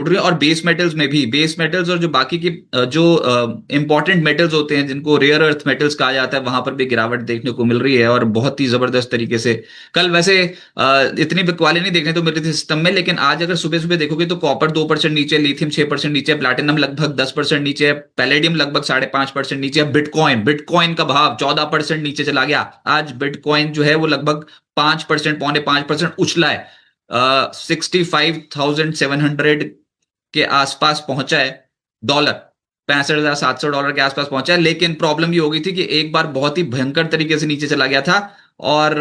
टूट रही है। और बेस मेटल्स में भी, बेस मेटल्स और जो बाकी की जो इंपॉर्टेंट मेटल्स होते हैं जिनको रेयर अर्थ मेटल्स कहा जाता है, वहां पर भी गिरावट देखने को मिल रही है, और बहुत ही जबरदस्त तरीके से। कल वैसे इतनी बिकवाली नहीं देखने को मिल रही थी सिस्टम में, लेकिन आज अगर सुबह सुबह देखोगे तो कॉपर 2% नीचे, लिथियम 6% नीचे, प्लैटिनम लगभग 10% नीचे है, पैलेडियम लगभग 5.5% नीचे है। बिटकॉइन बिटकॉइन का भाव 14% नीचे चला गया। आज बिटकॉइन जो है वो लगभग 5%, 4.5% उछला है, 65,700 के आसपास पहुंचा है डॉलर, $65,700 के आसपास पहुंचा है। लेकिन प्रॉब्लम ये हो गई थी कि एक बार बहुत ही भयंकर तरीके से नीचे चला गया था, और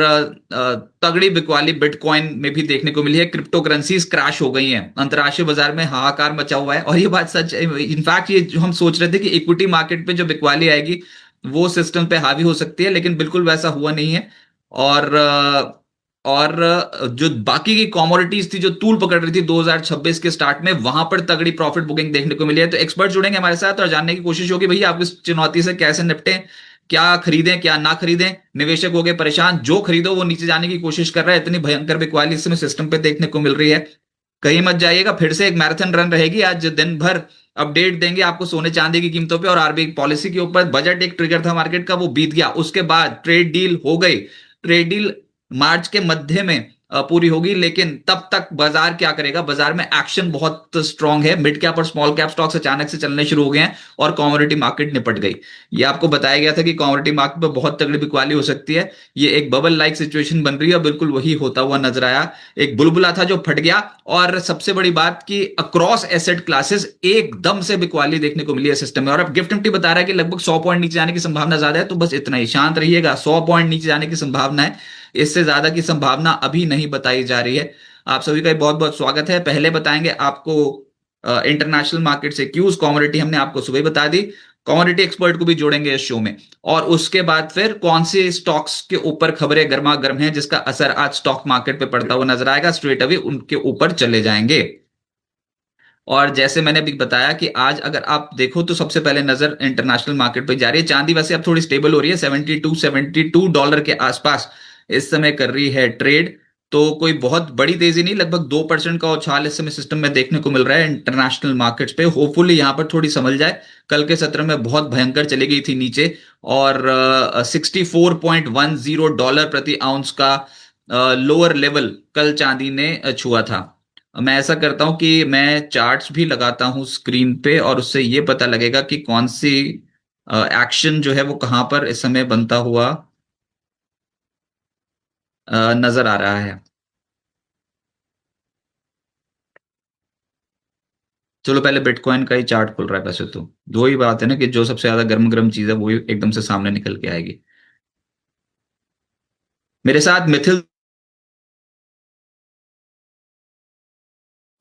तगड़ी बिकवाली बिटकॉइन में भी देखने को मिली है। क्रिप्टो करेंसीज क्रैश हो गई हैं, अंतर्राष्ट्रीय बाजार में हाहाकार मचा हुआ है, और ये बात सच है। इनफैक्ट ये जो हम सोच रहे थे कि इक्विटी मार्केट पे जो बिकवाली आएगी वो सिस्टम पे हावी हो सकती है, लेकिन बिल्कुल वैसा हुआ नहीं है। और जो बाकी की कॉमोडिटीज थी जो तूल पकड़ रही थी 2026 के स्टार्ट में, वहां पर तगड़ी प्रॉफिट बुकिंग देखने को मिली है। तो एक्सपर्ट जुड़ेंगे हमारे साथ और जानने की कोशिश होगी भैया आप इस चुनौती से कैसे निपटें, क्या खरीदें क्या ना खरीदें। निवेशक हो गए परेशान, जो खरीदो वो नीचे जाने की कोशिश कर रहा है, इतनी भयंकर बिकवाली इस समय सिस्टम पे देखने को मिल रही है। कहीं मत जाइएगा, फिर से एक मैराथन रन रहेगी आज दिन भर। अपडेट देंगे आपको सोने चांदी की कीमतों पे और आरबीआई पॉलिसी के ऊपर। बजट एक ट्रिगर था मार्केट का, वो बीत गया। उसके बाद ट्रेड डील हो गई, ट्रेड डील मार्च के मध्य में पूरी होगी, लेकिन तब तक बाजार क्या करेगा? बाजार में एक्शन बहुत स्ट्रांग है, मिड कैप और स्मॉल कैप स्टॉक्स अचानक से चलने शुरू हो गए हैं, और कमोडिटी मार्केट निपट गई। ये आपको बताया गया था कि कमोडिटी मार्केट पर बहुत तगड़ी बिकवाली हो सकती है, ये एक बबल लाइक सिचुएशन बन रही है, बिल्कुल वही होता हुआ नजर आया। एक बुलबुला था जो फट गया, और सबसे बड़ी बात कि अक्रॉस एसेट क्लासेस एकदम से बिकवाली देखने को मिली है सिस्टम में। और अब गिफ्ट निफ्टी बता रहा है कि लगभग 100 पॉइंट नीचे जाने की संभावना ज्यादा है, तो बस इतना ही, शांत रहिएगा। 100 पॉइंट नीचे जाने की संभावना है, इससे ज्यादा की संभावना अभी नहीं बताई जा रही है। आप सभी का बहुत बहुत स्वागत है। पहले बताएंगे आपको इंटरनेशनल मार्केट से क्यूज, कमोडिटी हमने आपको सुबह बता दी, कमोडिटी एक्सपर्ट को भी जोड़ेंगे इस शो में, और उसके बाद फिर कौन से स्टॉक्स के ऊपर खबरें गर्मा गर्म हैं जिसका असर आज स्टॉक मार्केट पे पड़ता हुआ नजर आएगा, स्ट्रेट अवे उनके ऊपर चले जाएंगे। और जैसे मैंने अभी बताया कि आज अगर आप देखो तो सबसे पहले नजर इंटरनेशनल मार्केट पे जा रही है। चांदी वैसे अब थोड़ी स्टेबल हो रही है, $72 के आसपास इस समय कर रही है ट्रेड। तो कोई बहुत बड़ी तेजी नहीं, लगभग 2% का उछाल इस समय सिस्टम में देखने को मिल रहा है इंटरनेशनल मार्केट्स पे। होपफुली यहां पर थोड़ी समझ जाए, कल के सत्र में बहुत भयंकर चली गई थी नीचे, और $64.10 प्रति आउंस का लोअर लेवल कल चांदी ने छुआ था। मैं ऐसा करता हूं कि मैं चार्ट्स भी लगाता हूं स्क्रीन पे, और उससे ये पता लगेगा कि कौन सी एक्शन जो है वो कहां पर इस समय बनता हुआ नजर आ रहा है। चलो पहले बिटकॉइन का ही चार्ट खुल रहा है। वैसे तो दो ही बात है ना, कि जो सबसे ज्यादा गर्म गर्म चीज है वो ही एकदम से सामने निकल के आएगी। मेरे साथ मिथिल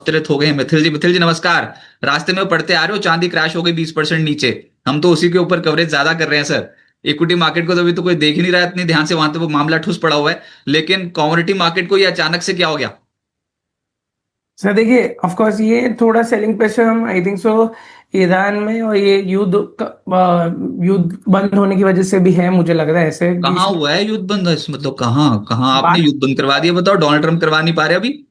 उत्तरित हो गए हैं। मिथिल जी, मिथिल जी नमस्कार। रास्ते में पढ़ते आ रहे हो चांदी क्रैश हो गई 20% नीचे, हम तो उसी के ऊपर कवरेज ज्यादा कर रहे हैं सर। इक्विटी मार्केट को तो अभी तो कोई देख ही नहीं रहा है इतनी ध्यान से, वहां तो वो मामला ठुस पड़ा हुआ है, लेकिन कमोडिटी मार्केट को ये अचानक से क्या हो गया? सर देखिए, ऑफ कोर्स ये थोड़ा सेलिंग प्रेशर हम आई थिंक सो ईरान में और ये युद्ध बंद होने की वजह से भी है, मुझे लग रहा है ऐसे कहाँ बीच में हुआ है युद्ध बंद? मतलब कहाँ कहाँ आपने बात। युद्ध बंद करवा दिया? बताओ, डोनाल्ड ट्रम्प करवा नहीं पा रहे अभी?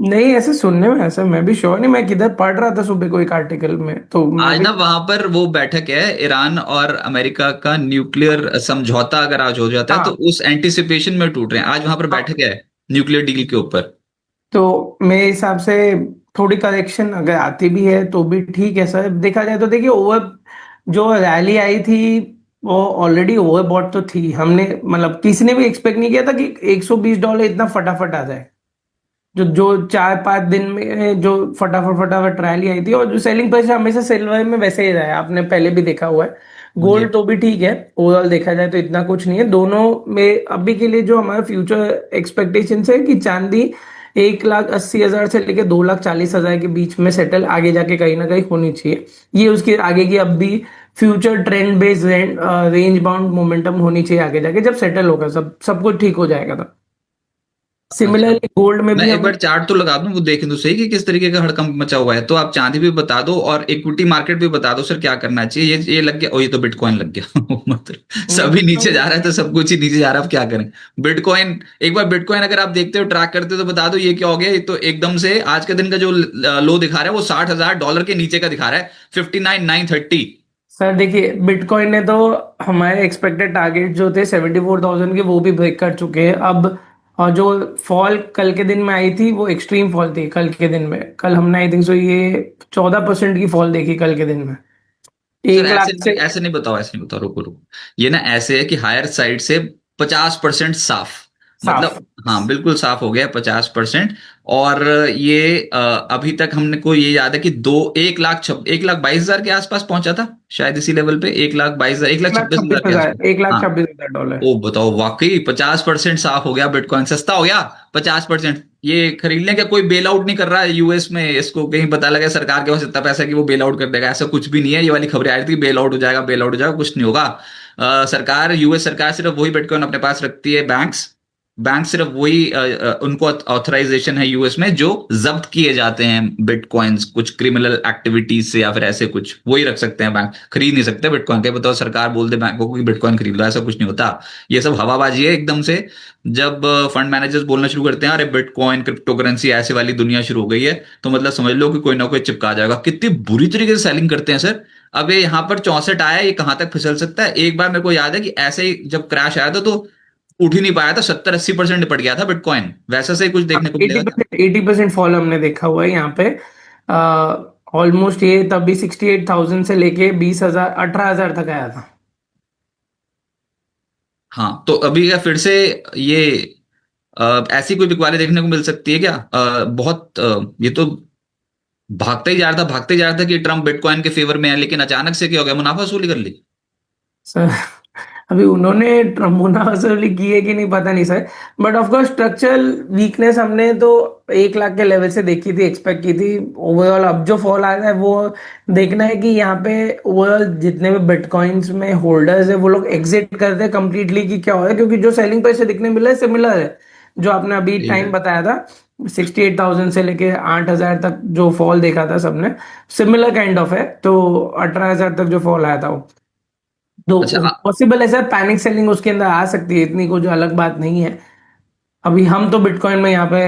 नहीं, ऐसे सुनने में ऐसा, मैं भी श्योर नहीं, मैं किधर पढ़ रहा था सुबह को एक आर्टिकल में, तो मैं आज भी। ना वहां पर वो बैठक है, ईरान और अमेरिका का न्यूक्लियर समझौता अगर आज हो जाता है तो हाँ उस एंटिसिपेशन में टूट रहे हैं। आज वहां पर हाँ। बैठक है न्यूक्लियर डील के ऊपर। तो मेरे हिसाब से थोड़ी करेक्शन अगर आती भी है तो भी ठीक है सर। देखा जाए तो देखिए, ओवर जो रैली आई थी वो ऑलरेडी ओवरबॉट तो थी। हमने मतलब किसी ने भी एक्सपेक्ट नहीं किया था कि $120 इतना फटाफट आ जाए। जो जो 4-5 दिन में जो फटाफट फटाफट रैली आई थी, और जो सेलिंग प्राइस हमेशा सिल्वर में वैसे ही रहा है, आपने पहले भी देखा हुआ है। हाँ जी। गोल्ड तो भी ठीक है, ओवरऑल देखा जाए तो इतना कुछ नहीं है। दोनों में अभी के लिए जो हमारा फ्यूचर एक्सपेक्टेशन है कि चांदी 1,80,000 से लेकर 2,40,000 के बीच में सेटल आगे जाके कहीं ना कहीं होनी चाहिए। ये उसकी आगे की अब भी future trend based range bound momentum होनी चाहिए आगे जाके, जब सेटल होगा सब सब कुछ ठीक हो जाएगा तब। अच्छा, सिमिलरली गोल्ड में मैं भी एक हम बार चार्ट तो लगा दूं, वो देखें तो सही कि किस तरीके का हड़कंप मचा हुआ है। तो आप चांदी भी बता दो और इक्विटी मार्केट भी बता दो सर, क्या करना चाहिए। ये लग गया, ओ ये तो बिटकॉइन लग गया मतलब सभी नीचे जा रहा है तो सब कुछ ही नीचे जा रहा है, अब क्या करें। बिटकॉइन, एक बार बिटकॉइन अगर आप देखते हो, ट्रैक करते हो तो बता दो ये क्या हो गया। ये तो एकदम से आज के दिन का जो लो दिखा रहा है वो $60,000 के नीचे का दिखा रहा है, 59,930। सर देखिए बिटकॉइन ने तो हमारे एक्सपेक्टेड टारगेट जो थे 74,000 के वो भी ब्रेक कर चुके हैं अब। और जो फॉल कल के दिन में आई थी वो एक्सट्रीम फॉल थी कल के दिन में। कल हमने आई थिंक सो ये 14% की फॉल देखी कल के दिन में, सर 1 लाख से। ऐसे नहीं बताओ, ऐसे नहीं बताओ, रुको रुको। ये ना ऐसे है कि हायर साइड से 50% साफ, साफ। मतलब हाँ बिल्कुल साफ हो गया 50%। और ये अभी तक हमने को ये याद है कि 1,22,000 के आसपास पहुंचा था शायद, इसी लेवल पे 1,22,000, एक लाख एक लाख छब्बीस छब्बीस हजार के हजार आसपास। एक लाख हाँ, छब्बीस हजार डॉलर ओ बताओ, वाकई 50% साफ हो गया, बिटकॉइन सस्ता हो गया 50%। ये खरीद लें क्या? कोई बेल आउट नहीं कर रहा है यूएस में, इसको कहीं पता लगा सरकार के पास इतना पैसा है कि वो बेल आउट कर देगा, ऐसा कुछ भी नहीं है। ये वाली खबरें आ रही थी बेल आउट हो जाएगा, बेल आउट हो जाएगा, कुछ नहीं होगा। सरकार, यूएस सरकार सिर्फ वही बिटकॉइन अपने पास रखती है, बैंक्स बैंक सिर्फ वही उनको ऑथराइजेशन है यूएस में जो जब्त किए जाते हैं बिटकॉइंस कुछ क्रिमिनल एक्टिविटीज से या फिर ऐसे कुछ, वही रख सकते हैं। बैंक खरीद नहीं सकते बिटकॉइन के। बताओ सरकार बोल दे बैंकों को कि बिटकॉइन खरीद लो, ऐसा कुछ नहीं होता। ये सब हवाबाजी है एकदम से। जब फंड मैनेजर्स बोलना शुरू करते हैं अरे बिटकॉइन क्रिप्टो करेंसी ऐसे वाली दुनिया शुरू हो गई है, तो मतलब समझ लो कि कोई ना कोई चिपका जाएगा। कितनी बुरी तरीके से सेलिंग करते हैं सर। अब ये यहाँ पर 64 आया, ये कहां तक फिसल सकता है। एक बार मेरे को याद है कि ऐसे ही जब क्रैश आया था तो उठ ही नहीं पाया था, 70-80% निपट गया था बिटकॉइन, वैसा से ही कुछ देखने को एटी मिलेगा क्या? परसेंट 80% फॉल हमने देखा हुआ है यहाँ पे। ऑलमोस्ट ये तभी 68,000 से लेके 20,000 18,000 तक आया था। हाँ, तो अभी क्या फिर से ये ऐसी कोई बिकवाली देखने को मिल सकती है क्या? बहुत ये तो भागता ही जा रहा था, भागते ही जा रहा था कि ट्रम्प बिटकॉइन के फेवर में है, लेकिन अचानक से क्या हो गया, मुनाफा वसूली कर ली। सर अभी उन्होंने ट्रम्बोना वसूली की है कि नहीं पता नहीं sir. But of course structural weakness हमने तो 1 लाख के लेवल से देखी थी, एक्सपेक्ट की थी। ओवरऑल अब जो फॉल आ रहा है वो देखना है कि यहाँ पे ओवरऑल जितने भी बिटकॉइंस में होल्डर्स है वो लोग एग्जिट करते हैं कंप्लीटली कि क्या हो रहा है, क्योंकि जो सेलिंग प्राइस से दिखने मिला है सिमिलर है जो आपने अभी ठीक टाइम है। बताया था। 68,000 से लेके 8,000 तक जो फॉल देखा था सबने, सिमिलर काइंड ऑफ है। तो 18,000 तक जो फॉल आया था वो, अच्छा तो पॉसिबल है सर पैनिक सेलिंग उसके अंदर आ सकती है, इतनी कुछ अलग बात नहीं है। अभी हम तो बिटकॉइन में यहाँ पे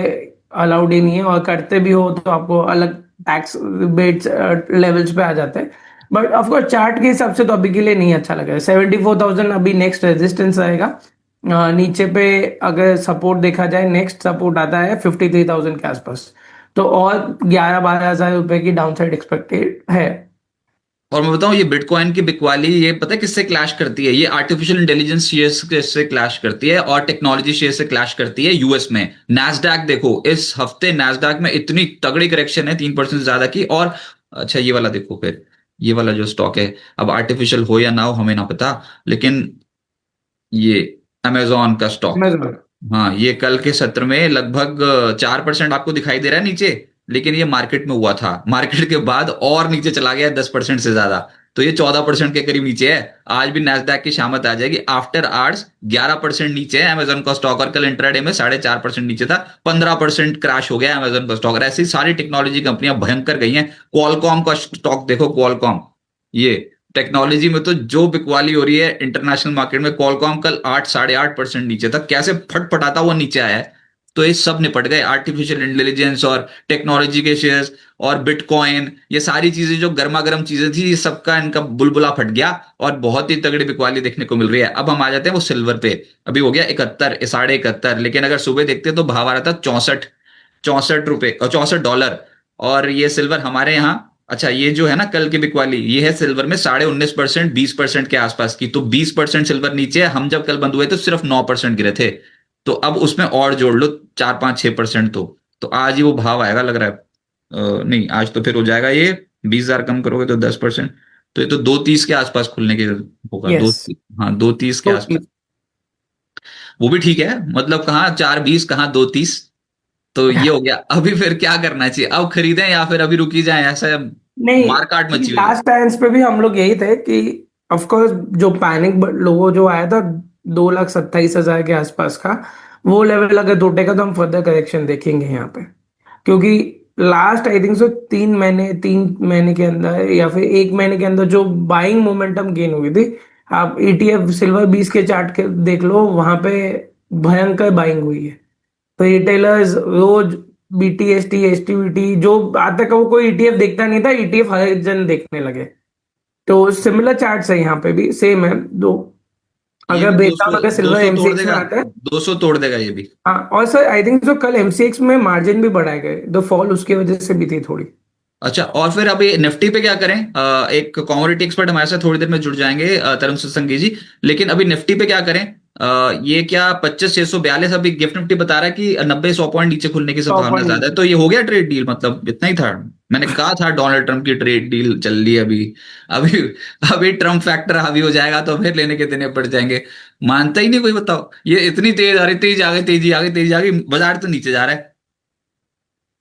अलाउड ही नहीं है, और करते भी हो तो आपको अलग टैक्स रिबेट्स लेवल्स पे आ जाते हैं। बट ऑफ कोर्स चार्ट के हिसाब से तो अभी के लिए नहीं अच्छा लग रहा है। 74,000 अभी नेक्स्ट रेजिस्टेंस रहेगा। नीचे पे अगर सपोर्ट देखा जाए, नेक्स्ट सपोर्ट आता है 53,000 के आसपास। तो और 11-12 हजार रुपए की डाउन साइड एक्सपेक्टेड है। और मैं बताऊं, ये बिटकॉइन की बिकवाली ये पता है किससे क्लैश करती है? ये आर्टिफिशियल इंटेलिजेंस शेयर्स से क्लैश करती है और टेक्नोलॉजी शेयर से क्लैश करती है यूएस में। नैस्डैक देखो, इस हफ्ते नैस्डैक में इतनी तगड़ी करेक्शन है, 3% से ज्यादा की। और अच्छा ये वाला देखो फिर, ये वाला जो स्टॉक है, अब आर्टिफिशियल हो या ना हो हमें ना पता, लेकिन ये अमेजोन का स्टॉक, अमेजोन। हाँ ये कल के सत्र में लगभग 4% आपको दिखाई दे रहा है नीचे। लेकिन ये मार्केट में हुआ था, मार्केट के बाद और नीचे चला गया 10% से ज्यादा। तो ये 14% के करीब नीचे है। आज भी नैस्डैक की शामत आ जाएगी, आफ्टर आवर्स 11% नीचे है अमेजन का स्टॉक, और कल इंट्राडे में 4.5% नीचे था। 15% क्रैश हो गया अमेजन का स्टॉक। और ऐसी सारी टेक्नोलॉजी कंपनियां भयंकर गई हैं। क्वालकॉम का स्टॉक देखो, क्वालकॉम, ये टेक्नोलॉजी में तो जो बिकवाली हो रही है इंटरनेशनल मार्केट में। कॉलकॉम कल 8-8.5% नीचे था, कैसे फटफटाता हुआ नीचे आया है। तो ये सब निपट गए, आर्टिफिशियल इंटेलिजेंस और टेक्नोलॉजी के शेयर्स और बिटकॉइन, ये सारी चीजें जो गर्मा गर्म चीजें थी, ये सबका इनका बुलबुला फट गया और बहुत ही तगड़ी बिकवाली देखने को मिल रही है। अब हम आ जाते हैं वो सिल्वर पे। अभी हो गया 71, 71.5, लेकिन अगर सुबह देखते तो भाव आ रहा था 64, 64 रुपए और $64। और ये सिल्वर हमारे यहाँ, अच्छा ये जो है ना कल की बिकवाली, ये है सिल्वर में 19.5%, 20% के आसपास की। तो 20% सिल्वर नीचे है। हम जब कल बंद हुए तो सिर्फ 9% गिरे थे। तो अब उसमें और जोड़ लो 4-5-6%। तो आज ही वो भाव आएगा लग रहा है। नहीं, आज तो फिर हो जाएगा ये, 20,000 कम करोगे तो 10%। तो ये तो 2.30 के आसपास खुलने के होगा, दो, यस। हाँ 2.30 के तो आसपास। वो भी ठीक है, मतलब कहाँ 4.20 कहाँ 2.30। तो ये हो गया। अभी फिर क्या करना चाहिए? अब खरीदें या फिर अभी रुकी जाए, ऐसा नहीं, मारकाट मची हुई है। लास्ट टाइम्स पे भी हम लोग यही थे कि ऑफ कोर्स जो पैनिक लोगों जो आया था 2,27,000 के आसपास का, वो लेवल अगर टूटेगा तो हम फर्दर करेक्शन देखेंगे यहाँ पे, क्योंकि लास्ट आई थिंक सो 3 महीने के अंदर या फिर 1 महीने के अंदर जो बाइंग मोमेंटम गेन हुई थी, आप ईटीएफ सिल्वर 20 के चार्ट के देख लो, वहां पे भयंकर बाइंग हुई है। तो रिटेलर्स रोज बीटीएसटी एसटीवीटी जो आज तक वो कोई ईटीएफ देखता नहीं था, ईटीएफ हर जन देखने लगे। तो सिमिलर चार्ट्स है यहाँ पे भी सेम है दो। ये अगर भी ब्रेकडाउन 200 अगर सिल्वर 200 तोड़ एमसीएक्स में देगा, आता है। 200 तोड़ देगा ये भी। हाँ, और सर आई थिंक जो कल एमसीएक्स में मार्जिन भी बढ़ाए गए, तो फॉल उसकी वजह से भी थी थोड़ी। अच्छा, और फिर अभी निफ्टी पे क्या करें? एक कमोडिटी एक्सपर्ट हमारे साथ थोड़ी देर में जुड़ जाएंगे, तरुण सत्संगी जी। लेकिन अभी निफ्टी पे क्या करें? ये क्या 25,642 अभी गिफ्ट निफ्टी बता रहा है कि 90-100 पॉइंट नीचे खुलने की सौ संभावना पॉइंट ज्यादा है, नीचे। तो ये हो गया ट्रेड डील? मतलब इतना ही था? मैंने कहा था डोनाल्ड ट्रम्प की ट्रेड डील चल रही है अभी। अभी अभी ट्रम्प फैक्टर हावी हो जाएगा तो फिर लेने के देने पड़ जाएंगे। मानता ही नहीं कोई, बताओ। ये इतनी तेज आ रही, तेज आ गई, तेजी आ गई, तेजी आ गई, बाजार तो नीचे जा रहा है।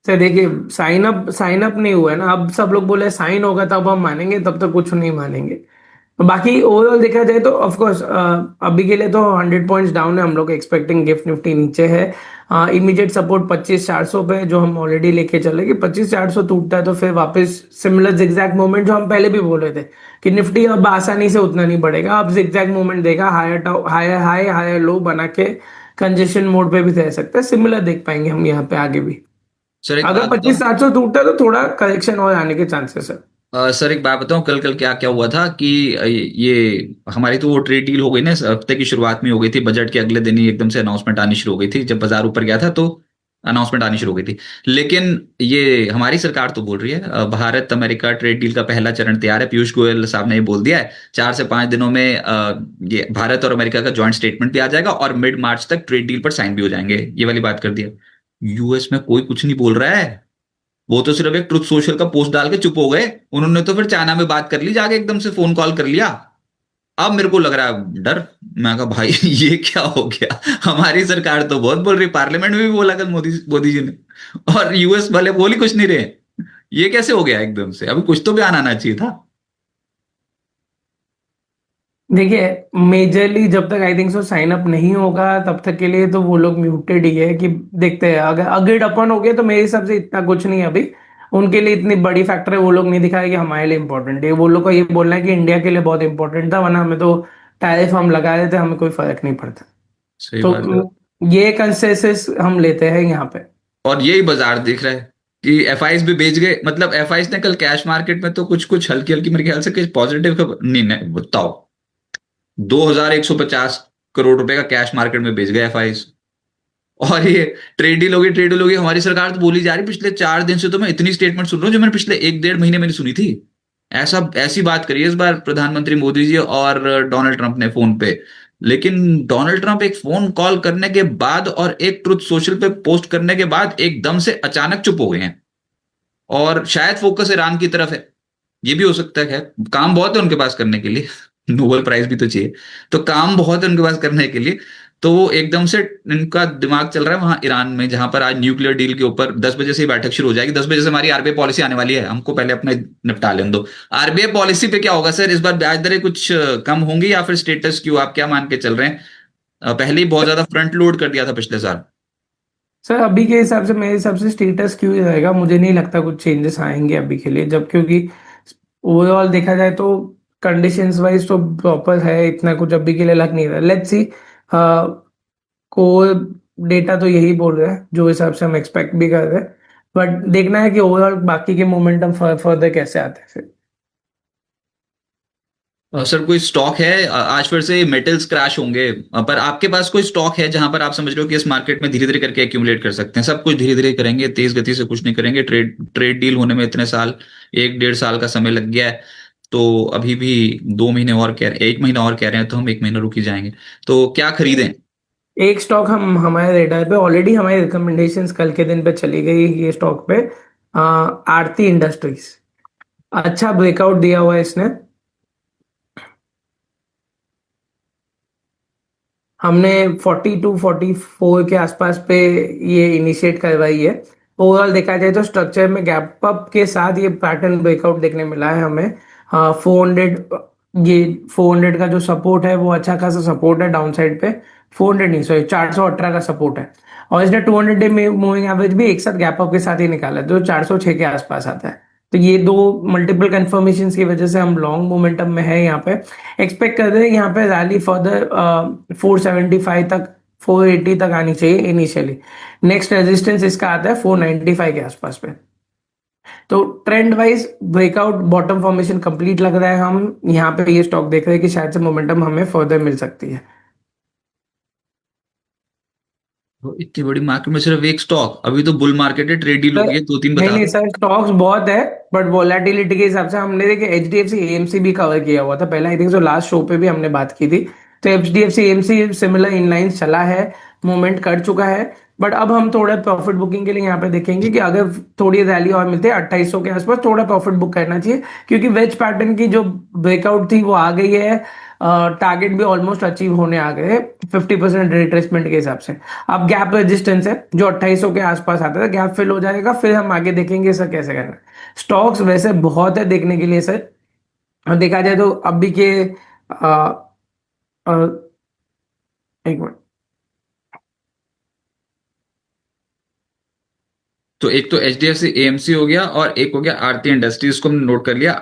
सर देखिए, साइन अप नहीं हुआ है ना, अब सब लोग बोले साइन होगा तब हम मानेंगे, तब तक कुछ नहीं मानेंगे। बाकी ओवरऑल देखा जाए तो ऑफ कोर्स अभी के लिए तो 100 पॉइंट्स डाउन है, हम लोग एक्सपेक्टिंग गिफ्ट निफ्टी नीचे है। इमीडिएट सपोर्ट 25,400 पे जो हम ऑलरेडी लेके चले कि 25,400 टूटता है तो फिर वापस सिमिलर जिगजैग मूवमेंट जो हम पहले भी बोल रहे थे कि निफ्टी अब आसानी से उतना नहीं बढ़ेगा, अब जिगजैग मूवमेंट देगा, higher higher high higher low बना के कंजेशन मोड पे भी रह सकता है, सिमिलर देख पाएंगे हम यहाँ पे आगे भी। सर एक अगर बात बताओ। 25,700 टूटता है तो थोड़ा करेक्शन और आने के चांसेस है। सर एक बात बताऊं, कल कल क्या क्या हुआ था कि ये हमारी तो वो ट्रेड डील हो गई ना, इस हफ्ते की शुरुआत में हो गई थी, बजट के अगले दिन ही एकदम से अनाउंसमेंट आनी शुरू हो गई थी, जब बाजार ऊपर गया था तो अनाउंसमेंट आनी शुरू हो गई थी। लेकिन ये हमारी सरकार तो बोल रही है भारत अमेरिका ट्रेड डील का पहला चरण तैयार है। पीयूष गोयल साहब ने ये बोल दिया है 4 से 5 दिनों में ये भारत और अमेरिका का ज्वाइंट स्टेटमेंट भी आ जाएगा और मिड मार्च तक ट्रेड डील पर साइन भी हो जाएंगे, ये वाली बात कर दिया। यूएस में कोई कुछ नहीं बोल रहा है, वो तो सिर्फ एक ट्रुथ सोशल का पोस्ट डाल के चुप हो गए। उन्होंने तो फिर चाइना में बात कर ली जाके, एकदम से फोन कॉल कर लिया। अब मेरे को लग रहा है डर। मैं कहा भाई ये क्या हो गया? हमारी सरकार तो बहुत बोल रही, पार्लियामेंट में भी बोला कल मोदी मोदी जी ने, और यूएस वाले बोल ही कुछ नहीं रहे। ये कैसे हो गया एकदम से? अभी कुछ तो बयान आना चाहिए था। देखिए, मेजरली जब तक I think so sine up नहीं होगा तब तक के लिए तो वो लोग म्यूटेड ही है कि देखते हैं, अगर अग्रीड अपन हो गया तो मेरे हिसाब से इतना कुछ नहीं है अभी। उनके लिए इतनी बड़ी फैक्टर है, वो लोग नहीं दिखाए कि हमारे लिए इंपॉर्टेंट है, वो लोग का ये बोलना है कि इंडिया के लिए बहुत इंपॉर्टेंट था, वरना हमें तो टैरिफ हम लगा रहे थे, हमें कोई फर्क नहीं पड़ता। सही तो बात है। ये कंसेंसस हम लेते हैं यहाँ पे। और यही बाजार दिख रहा है कि एफआईज भी बेच गए। मतलब एफआईज ने कल कैश मार्केट में तो कुछ कुछ हल्की हल्की, मेरे ख्याल से कुछ पॉजिटिव खबर नहीं, नहीं बताओ, 2,150 करोड़ रुपए का कैश मार्केट में बेच गए एफआईज। और ये ट्रेड डील होगी, ट्रेड डील होगी, हमारी सरकार तो बोली जा रही, पिछले 4 दिन से तो मैं इतनी स्टेटमेंट सुन रहा हूँ जो मैंने पिछले 1-1.5 महीने में नहीं सुनी थी। ऐसा ऐसी बात करी है इस बार प्रधानमंत्री मोदी जी और डोनाल्ड ट्रंप ने फोन पे। लेकिन डोनाल्ड ट्रंप एक फोन कॉल करने के बाद और एक ट्रुथ सोशल पे पोस्ट करने के बाद एकदम से अचानक चुप हो गए हैं, और शायद फोकस ईरान की तरफ है। ये भी हो सकता है, खैर काम बहुत है उनके पास करने के लिए। नोबेल प्राइज भी तो चाहिए, तो काम बहुत है उनके पास करने के लिए। तो वो एकदम से इनका दिमाग चल रहा है वहां ईरान में, जहां पर आज न्यूक्लियर डील के ऊपर 10 बजे से ही बैठक शुरू हो जाएगी। 10 बजे से हमारी आरबीआई पॉलिसी आने वाली है, हमको पहले अपने निपटा लेने दो। आरबीआई पॉलिसी पे क्या होगा सर? इस बार ब्याज दरें कुछ कम होंगी या फिर स्टेटस क्यू? आप क्या मान के चल रहे हैं? पहले ही बहुत ज्यादा फ्रंट लोड कर दिया था पिछले साल। सर अभी के हिसाब से मेरे हिसाब से स्टेटस क्यों ही रहेगा, मुझे नहीं लगता कुछ चेंजेस आएंगे अभी के लिए, जब क्योंकि ओवरऑल देखा जाए तो कंडीशंस वाइज तो प्रॉपर है, इतना कुछ अभी के लिए लग नहीं रहा। लेट्स सी, कोर डेटा तो यही बोल रहे हैं जो हिसाब से हम एक्सपेक्ट भी कर रहे हैं, बट देखना है कि ओवरऑल बाकी के मोमेंटम फर्दर कैसे आते हैं फिर। सर कोई स्टॉक है? आज फिर से मेटल्स क्रैश होंगे, पर आपके पास कोई स्टॉक है जहां पर आप समझ रहे हो कि इस मार्केट में धीरे धीरे करके एक्यूमुलेट कर सकते हैं? सब कुछ धीरे धीरे करेंगे, तेज गति से कुछ नहीं करेंगे। ट्रेड डील होने में इतने साल, 1-1.5 साल का समय लग गया है। तो अभी भी 2 महीने और कह रहे, 1 महीना और कह रहे हैं, तो हम 1 महीना रुक ही जाएंगे। तो क्या खरीदें? एक स्टॉक हम हमारे रेडार पे ऑलरेडी, हमारी रिकमेंडेशंस कल के दिन पे चली गई ये स्टॉक पे, आरती इंडस्ट्रीज। अच्छा ब्रेकआउट दिया हुआ है इसने, हमने 42-44 के आसपास पे ये इनिशिएट करवाई है। ओवरऑल देखा जाए तो स्ट्रक्चर में गैप अप के साथ ये पैटर्न ब्रेकआउट देखने मिला है हमें। 400 ये 400 का जो सपोर्ट है वो अच्छा खासा सपोर्ट है डाउन साइड पे। 400 नहीं, सॉरी, 418 का सपोर्ट है। और इसने 200 डे में मूविंग एवरेज भी एक साथ गैप अप के साथ ही निकाला है, जो 406 के आसपास आता है। तो ये दो मल्टीपल कंफर्मेशन की वजह से हम लॉन्ग मोमेंटम में है यहाँ पे। एक्सपेक्ट कर रहे हैं यहाँ पे रैली फर्दर 475 तक, 480 तक आनी चाहिए इनिशियली। नेक्स्ट रेजिस्टेंस इसका आता है 495 के आसपास पे। तो trend wise breakout bottom formation complete लग रहा है। हम यहाँ पे ये स्टॉक देख रहे हैं कि शायद से मोमेंटम हमें फर्दर मिल सकती है। तो इतनी बड़ी मार्केट में सिर्फ एक स्टॉक, अभी तो बुल मार्केट है, ट्रेड डील हो सर गई है, दो तीन नहीं बता नहीं दो। सर, स्टॉक्स बहुत है, बट वोलेटिलिटी के हिसाब से हमने देखे एचडीएफसी एएमसी भी कवर किया हुआ था पहले, I think so last show पे भी हमने बात की थी। तो एचडीएफसी एएमसी सिमिलर इनलाइन चला है, मूवमेंट कर चुका है। बट अब हम थोड़ा प्रॉफिट बुकिंग के लिए यहाँ पे देखेंगे कि अगर थोड़ी रैली और मिलती है 2800 के आसपास, थोड़ा प्रॉफिट बुक करना चाहिए, क्योंकि वेज पैटर्न की जो ब्रेकआउट थी वो आ गई है। टारगेट भी ऑलमोस्ट अचीव होने आ गए 50% रिट्रेसमेंट के हिसाब से। अब गैप रेजिस्टेंस है जो 2800 के आसपास आता है, गैप फिल हो जाएगा, फिर हम आगे देखेंगे सर कैसे करना है। स्टॉक्स वैसे बहुत है देखने के लिए सर। और देखा जाए तो अभी के आ, आ, एक मिनट। तो एक तो H D F C AMC हो गया और एक हो गया आरती इंडस्ट्रीज, को हमने नोट कर लिया।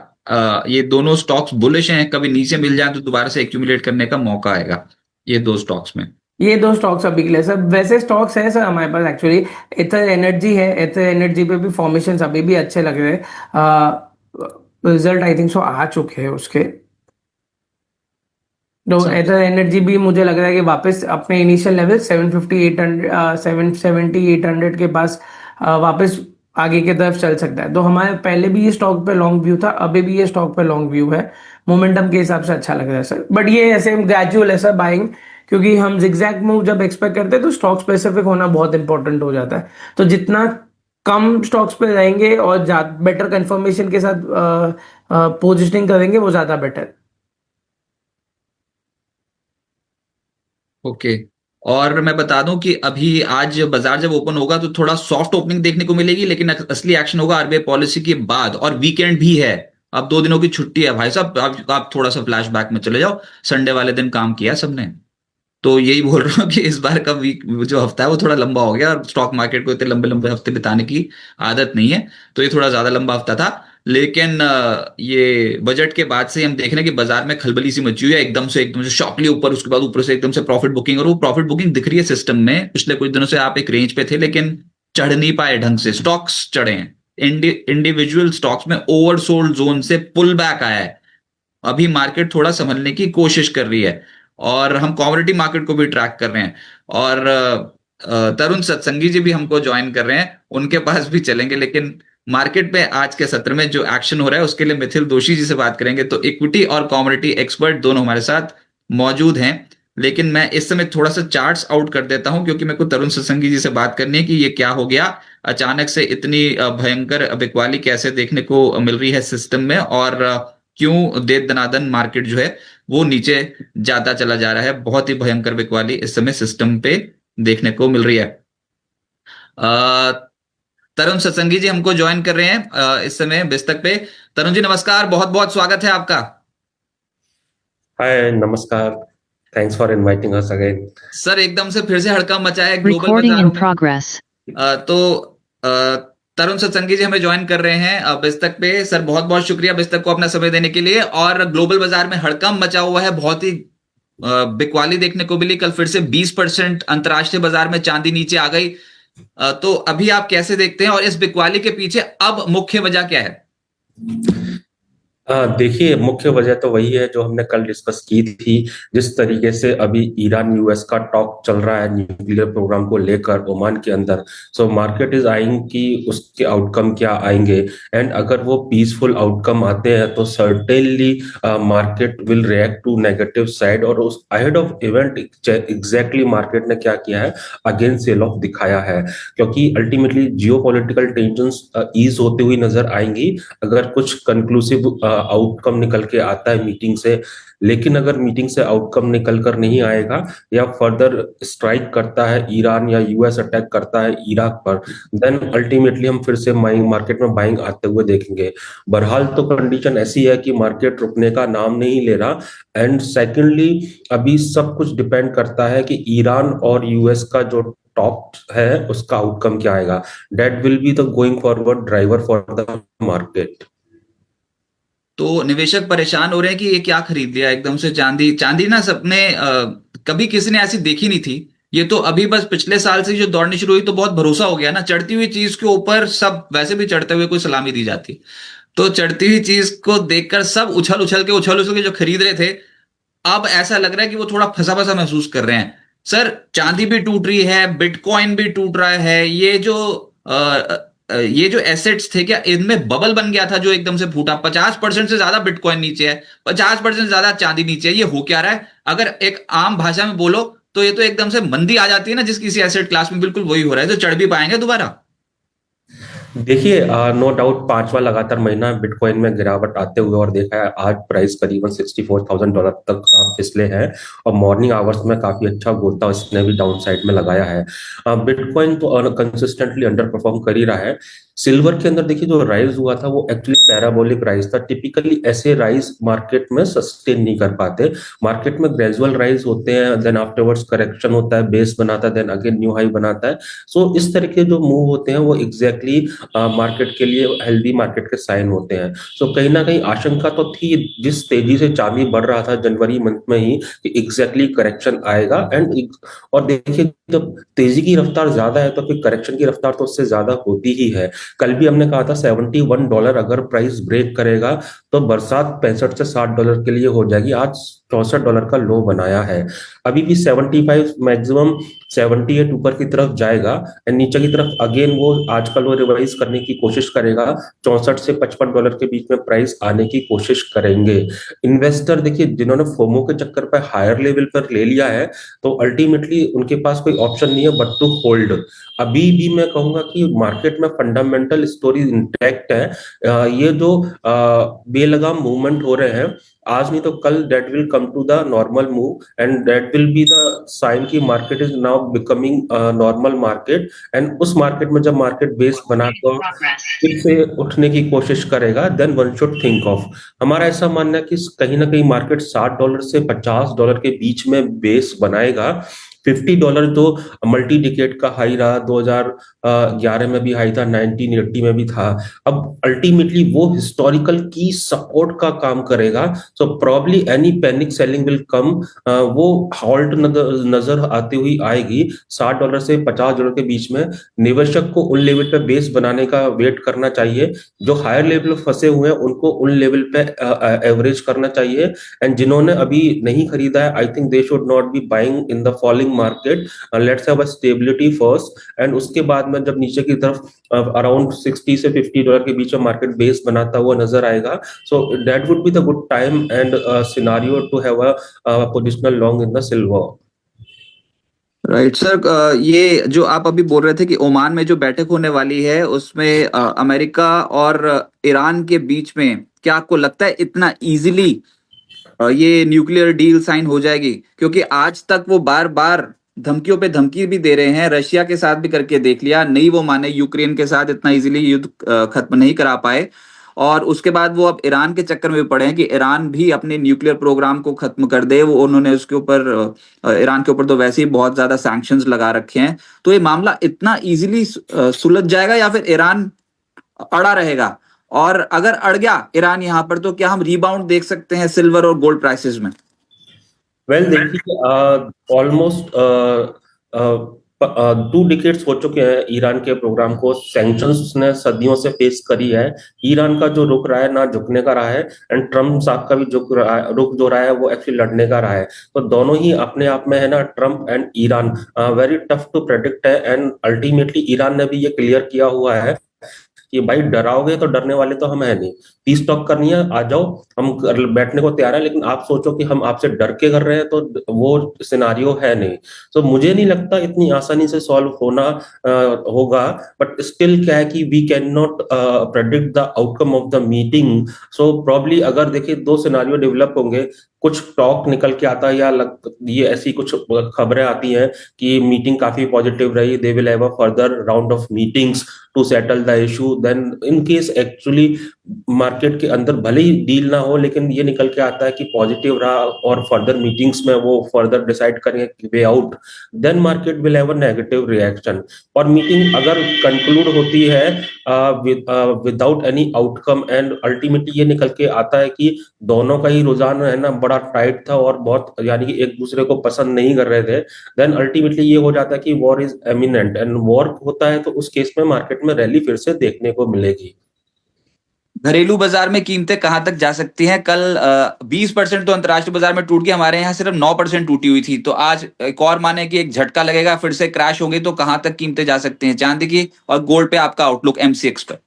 ये दोनों स्टॉक्स बुलिश हैं, कभी नीचे मिल जाए तो दोबारा से एक्यूमुलेट करने का मौका आएगा ये दो स्टॉक्स में। ये दो स्टॉक्स अभी के लिए सर, वैसे स्टॉक्स है सर हमारे पास एक्चुअली। एथर एनर्जी है, एथर एनर्जी पे भी फॉर्मेशन अभी भी अच्छे लग रहे हैं। रिजल्ट आई थिंक सो आ चुके हैं उसके। तो अच्छा। एथर एनर्जी भी मुझे लग रहा है कि वापस अपने इनिशियल लेवल 750 800 770 800 के पास वापस आगे की तरफ चल सकता है। तो हमारे पहले भी ये स्टॉक पे लॉन्ग व्यू था, अभी भी ये स्टॉक पे लॉन्ग व्यू है। मोमेंटम के हिसाब से अच्छा लग रहा है सर, बट ये ऐसे ग्रेजुअल है सर बाइंग, क्योंकि हम जिगजैग मूव जब एक्सपेक्ट करते हैं तो स्टॉक स्पेसिफिक होना बहुत इंपॉर्टेंट हो जाता है। तो जितना कम स्टॉक्स पे रहेंगे और बेटर कंफर्मेशन के साथ पोजिशनिंग करेंगे वो ज्यादा बेटर। ओके। और मैं बता दूं कि अभी आज बाजार जब ओपन होगा तो थोड़ा सॉफ्ट ओपनिंग देखने को मिलेगी, लेकिन असली एक्शन होगा आरबीआई पॉलिसी के बाद, और वीकेंड भी है। अब 2 दिनों की छुट्टी है भाई साहब, आप थोड़ा सा फ्लैशबैक में चले जाओ। संडे वाले दिन काम किया सबने। तो यही बोल रहा हूँ कि इस बार का वीक जो हफ्ता है वो थोड़ा लंबा हो गया, और स्टॉक मार्केट को इतने लंबे लंबे हफ्ते बिताने की आदत नहीं है। तो ये थोड़ा ज्यादा लंबा हफ्ता था। लेकिन ये बजट के बाद से हम देख रहे हैं कि बाजार में खलबली सी मची हुई है, एकदम से शॉर्टली ऊपर, उसके बाद ऊपर से एकदम से प्रॉफिट बुकिंग, और वो प्रॉफिट बुकिंग दिख रही है सिस्टम में। पिछले कुछ दिनों से आप एक रेंज पे थे लेकिन चढ़ नहीं पाए ढंग से, स्टॉक्स चढ़े हैं। इंडिविजुअल स्टॉक्स में ओवरसोल्ड जोन से पुल बैक आया है। अभी मार्केट थोड़ा संभलने की कोशिश कर रही है, और हम कमोडिटी मार्केट को भी ट्रैक कर रहे हैं। और तरुण सत्संगी जी भी हमको ज्वाइन कर रहे हैं, उनके पास भी चलेंगे। लेकिन मार्केट पे आज के सत्र में जो एक्शन हो रहा है उसके लिए मिथिल दोषी जी से बात करेंगे। तो इक्विटी और कमोडिटी एक्सपर्ट दोनों हमारे साथ मौजूद हैं। लेकिन मैं इस समय थोड़ा सा चार्ट्स आउट कर देता हूं, क्योंकि मेरे को तरुण सत्संगी जी से बात करनी है कि ये क्या हो गया अचानक से, इतनी भयंकर बिकवाली कैसे देखने को मिल रही है सिस्टम में, और क्यों दे दनादन मार्केट जो है वो नीचे जाता चला जा रहा है। बहुत ही भयंकर बिकवाली इस समय सिस्टम पे देखने को मिल रही है। तरुण सत्संगी जी हमको ज्वाइन कर रहे हैं इस समय बिस्तक पे। तरुण जी नमस्कार, बहुत बहुत स्वागत है आपका। हाय, नमस्कार। Thanks for inviting us again. Sir एकदम से फिर से हड़कंप मचा है ग्लोबल Recording in बाजारों में। progress. तो तरुण सत्संगी जी हमें ज्वाइन कर रहे हैं बिस्तक पे। सर बहुत बहुत शुक्रिया बिस्तक को अपना समय देने के लिए। और ग्लोबल बाजार में हड़कंप मचा हुआ है, बहुत ही बिकवाली देखने को मिली। कल फिर से 20% अंतरराष्ट्रीय बाजार में चांदी नीचे आ गई। तो अभी आप कैसे देखते हैं, और इस बिकवाली के पीछे अब मुख्य वजह क्या है? देखिए, मुख्य वजह तो वही है जो हमने कल डिस्कस की थी। जिस तरीके से अभी ईरान यूएस का टॉक चल रहा है न्यूक्लियर प्रोग्राम को लेकर ओमान के अंदर, सो मार्केट इज आइंग कि उसके आउटकम क्या आएंगे। एंड अगर वो पीसफुल आउटकम आते हैं तो certainly market will react to negative side. और उस ahead of event exactly market ने क्या किया है, अगेन सेल ऑफ दिखाया है, क्योंकि अल्टीमेटली जियोपॉलिटिकल टेंशंस ईज होती हुई नजर आएंगी अगर कुछ कंक्लूसिव आउटकम निकल के आता है मीटिंग से, लेकिन अगर मीटिंग से आउटकम निकल कर नहीं आएगा या फर्दर स्ट्राइक करता है ईरान या यूएस अटैक करता है इराक पर, देन अल्टीमेटली हम फिर से मार्केट में बाइंग आते हुए देखेंगे। बहरहाल तो कंडीशन ऐसी है कि मार्केट रुकने का नाम नहीं ले रहा। एंड सेकेंडली, अभी सब कुछ डिपेंड करता है कि ईरान और यूएस का जो टॉप है उसका आउटकम क्या आएगा। That will be the going forward driver for the market. तो निवेशक परेशान हो रहे हैं कि ये क्या खरीद लिया एकदम से चांदी। चांदी ना सबने कभी किसी ने ऐसी देखी नहीं थी। ये तो अभी बस पिछले साल से जो दौड़नी शुरू हुई तो बहुत भरोसा हो गया ना, चढ़ती हुई चीज के ऊपर सब वैसे भी चढ़ते हुए कोई सलामी दी जाती, तो चढ़ती हुई चीज को देखकर सब उछल उछल के जो खरीद रहे थे, अब ऐसा लग रहा है कि वो थोड़ा फंसा फंसा महसूस कर रहे हैं। सर, चांदी भी टूट रही है, बिटकॉइन भी टूट रहा है, ये जो एसेट्स थे, क्या इनमें बबल बन गया था जो एकदम से फूटा? 50% से ज्यादा बिटकॉइन नीचे है, 50% से ज्यादा चांदी नीचे है, ये हो क्या रहा है? अगर एक आम भाषा में बोलो तो ये तो एकदम से मंदी आ जाती है ना जिस किसी एसेट क्लास में, बिल्कुल वही हो रहा है। तो चढ़ भी पाएंगे दोबारा? देखिए, नो डाउट पांचवा लगातार महीना बिटकॉइन में गिरावट आते हुए, और देखा है आज प्राइस करीबन $64,000 तक फिसले हैं, और मॉर्निंग आवर्स में काफी अच्छा गोता इसने भी डाउन साइड में लगाया है। बिटकॉइन तो कंसिस्टेंटली अंडर परफॉर्म कर ही रहा है। सिल्वर के अंदर देखिए, जो राइज हुआ था वो एक्चुअली पैराबोलिक राइज था। टिपिकली ऐसे राइज मार्केट में सस्टेन नहीं कर पाते। मार्केट में ग्रेजुअल राइज होते हैं, देन आफ्टरवर्ड्स करेक्शन होता है, बेस बनाता है, देन अगेन न्यू हाई बनाता है। सो इस तरह के जो मूव होते हैं वो एग्जैक्टली मार्केट के लिए हेल्दी मार्केट के साइन होते हैं। सो कहीं ना कहीं आशंका तो थी, जिस तेजी से चांदी बढ़ रहा था जनवरी मंथ में ही, कि एग्जैक्टली करेक्शन आएगा। और देखिए, जब तेजी की रफ्तार ज्यादा है तो फिर करेक्शन की रफ्तार तो उससे ज्यादा होती ही है। कल भी हमने कहा था $71 अगर प्राइस ब्रेक करेगा तो बरसात $65 से $60 के लिए हो जाएगी। आज $64 का लो बनाया है। अभी भी 75 मैक्सिमम 78 ऊपर की तरफ जाएगा, एंड नीचे की तरफ अगेन वो आज का लो रिवाइज करने की कोशिश करेगा। 64 से $55 के बीच में प्राइस आने की कोशिश करेंगे। इन्वेस्टर देखिए, जिन्होंने फोमो के चक्कर पर हायर लेवल पर ले लिया है, तो अल्टीमेटली उनके पास कोई ऑप्शन नहीं है बट टू होल्ड। अभी भी मैं कहूंगा कि मार्केट में फंडामेंटल स्टोरी इंटैक्ट है। ये जो बेलगाम मूवमेंट हो रहे हैं आज नहीं तो कल, that will come to the normal move, and that will be the sign की market is now becoming normal market. And उस मार्केट में जब मार्केट बेस बनाकर फिर से उठने की कोशिश करेगा, then one should think of. हमारा ऐसा मानना है कि कहीं ना कहीं मार्केट $60 से $50 के बीच में बेस बनाएगा। $50 तो मल्टी डिकेट का हाई रहा, 2011 में भी हाई था, 1980 में भी था। अब अल्टीमेटली वो हिस्टोरिकल की सपोर्ट का काम करेगा। So probably any panic selling will come, वो हॉल्ट नजर आती हुई आएगी $60 से $50 के बीच में। निवेशक को उन लेवल पे बेस बनाने का वेट करना चाहिए। जो हायर लेवल फंसे हुए हैं उनको उन लेवल पे एवरेज करना चाहिए। एंड जिन्होंने अभी नहीं खरीदा है, I think they should not be buying in the following market. Let's have a stability first, and उसके बाद में जब नीचे की तरफ अराउंड 60 से $50 के बीच में मार्केट बेस बनाता हुआ नजर आएगा, so that would be the good time and scenario two have a positional long in the silver. Right sir, ये जो आप अभी बोल रहे थे कि ओमान में जो बैठक होने वाली है उसमें अमेरिका और ईरान के बीच में, क्या आपको लगता है इतना इजीली ये न्यूक्लियर डील साइन हो जाएगी? क्योंकि आज तक वो बार बार धमकियों पे धमकी भी दे रहे हैं, रशिया के साथ भी करके देख लिया, नहीं वो माने, यूक्रेन के साथ इतना इजीली युद्ध खत्म नहीं करा पाए, और उसके बाद वो अब ईरान के चक्कर में पड़े हैं कि ईरान भी अपने न्यूक्लियर प्रोग्राम को खत्म कर दे। वो उन्होंने उसके ऊपर ईरान के ऊपर तो वैसे ही बहुत ज्यादा सैंक्शंस लगा रखे हैं। तो ये मामला इतना इजीली सुलझ जाएगा या फिर ईरान अड़ा रहेगा? और अगर अड़ गया ईरान यहाँ पर, तो क्या हम रीबाउंड देख सकते हैं सिल्वर और गोल्ड प्राइसेस में? वेल देखिए, ऑलमोस्ट 2 डिकेड्स हो चुके हैं ईरान के प्रोग्राम को। सैंक्शंस ने सदियों से फेस करी है। ईरान का जो रुख रहा है ना झुकने का रहा है, एंड ट्रम्प साहब का भी रुख जो रहा है वो एक्चुअली लड़ने का रहा है। तो दोनों ही अपने आप में है ना, Trump and Iran very tough to predict है। एंड अल्टीमेटली ईरान ने भी ये क्लियर किया हुआ है कि भाई डराओगे तो डरने वाले तो हम है नहीं, 30 स्टॉक करनी है आ जाओ, हम बैठने को तैयार है, लेकिन आप सोचो कि हम आपसे डर के कर रहे हैं तो वो सिनारियो है नहीं। तो मुझे नहीं लगता इतनी आसानी से सॉल्व होना होगा, बट स्टिल क्या है कि we can not predict the outcome of the meeting. So probably अगर देखिए दो सिनारियो डेवलप होंगे, कुछ टॉक निकल के आता है या ये ऐसी कुछ खबरें आती हैं कि मीटिंग काफी पॉजिटिव रही, they will have a further round of meetings to settle the issue, then in case actually market के अंदर भले ही डील ना हो, लेकिन ये निकल के आता है कि पॉजिटिव रहा और फर्दर मीटिंग्स में वो फर्दर डिसाइड करेंगे way out, then market will have a negative reaction. और मीटिंग अगर कंक्लूड होती है without any outcome and ultimately ये निकल के आता है कि दोनों का ही रुझान है ना बड़ा टाइट था और बहुत यानी कि एक दूसरे को पसंद नहीं कर रहे थे, देन अल्टीमेटली ये हो जाता है कि war is eminent, and war होता है तो उस केस में मार्केट में रैली फिर से देखने को मिलेगी। घरेलू बाजार में कीमतें कहां तक जा सकती हैं? कल 20% तो अंतर्राष्ट्रीय बाजार में टूट गई, हमारे यहाँ सिर्फ 9% टूटी हुई थी। तो आज एक और माने कि एक झटका लगेगा, फिर से क्रैश होंगे, तो कहां तक कीमतें जा सकती हैं चांदी की और गोल्ड पे आपका आउटलुक एमसीएक्स पर?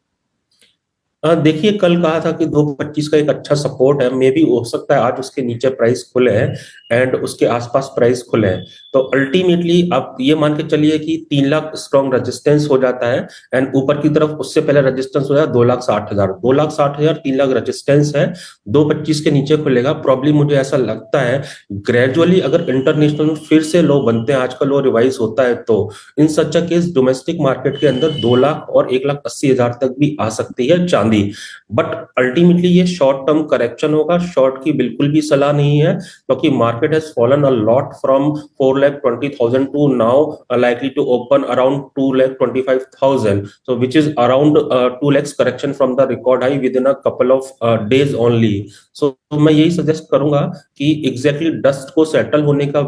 देखिए कल कहा था कि 225 का एक अच्छा सपोर्ट है, मे भी हो सकता है आज उसके नीचे प्राइस खुले हैं एंड उसके आसपास प्राइस खुले हैं, तो अल्टीमेटली आप ये मान के चलिए कि 3 लाख स्ट्रॉन्ग रेजिस्टेंस हो जाता है एंड ऊपर की तरफ उससे पहले रेजिस्टेंस हो जाए 2,60,000, 2,60,000 3 लाख रेजिस्टेंस है, 225 के नीचे खुलेगा प्रॉब्ली। मुझे ऐसा लगता है ग्रेजुअली अगर इंटरनेशनल में फिर से लो बनते हैं, आजकल लो रिवाइज होता है, तो इन such a case domestic market के अंदर 2 लाख और 1,80,000 तक भी आ सकती है चांदी। बट अल्टीमेटली ये शॉर्ट टर्म करेक्शन होगा, शॉर्ट की बिल्कुल भी सलाह नहीं है, क्योंकि market has fallen a lot from 4,20,000 to now likely to open around 2,25,000, so which is around 2 lakhs correction from the record high within a couple of days only. So मैं यही सजेस्ट करूंगा कि एग्जैक्टली डस्ट को settle होने का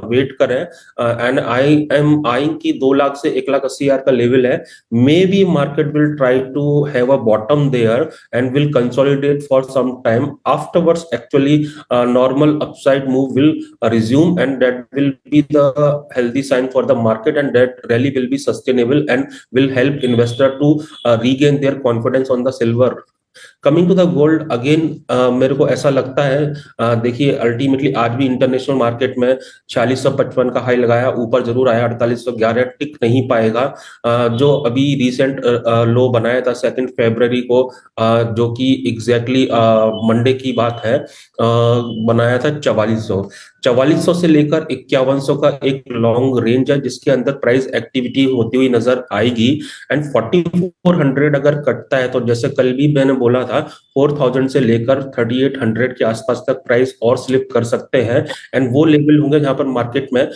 wait करें, and I am eyeing कि 2 लाख से 1,80,000 का लेवल है, maybe market will try to have a bottom there and will consolidate for some time, afterwards actually normal upside move will resume, and that will be the healthy sign for the market, and that rally will be sustainable and will help investor to regain their confidence on the silver. Coming to the gold again, मेरे को ऐसा लगता है देखिए ultimately आज भी international market में 4655 का हाई लगाया, ऊपर जरूर आया 4811, टिक नहीं पाएगा। जो अभी रिसेंट लो बनाया था 2 फरवरी को, जो कि एग्जैक्टली मंडे की बात है, बनाया था 4400 से लेकर 5100 का एक लॉन्ग रेंज है जिसके अंदर प्राइस एक्टिविटी होती हुई नजर आएगी, एंड 4400 अगर कटता है तो जैसे कल भी मैंने बोला था 4000 से लेकर 3800 के आसपास तक प्राइस और स्लिप कर सकते हैं, एंड वो लेवल होंगे जहां पर मार्केट में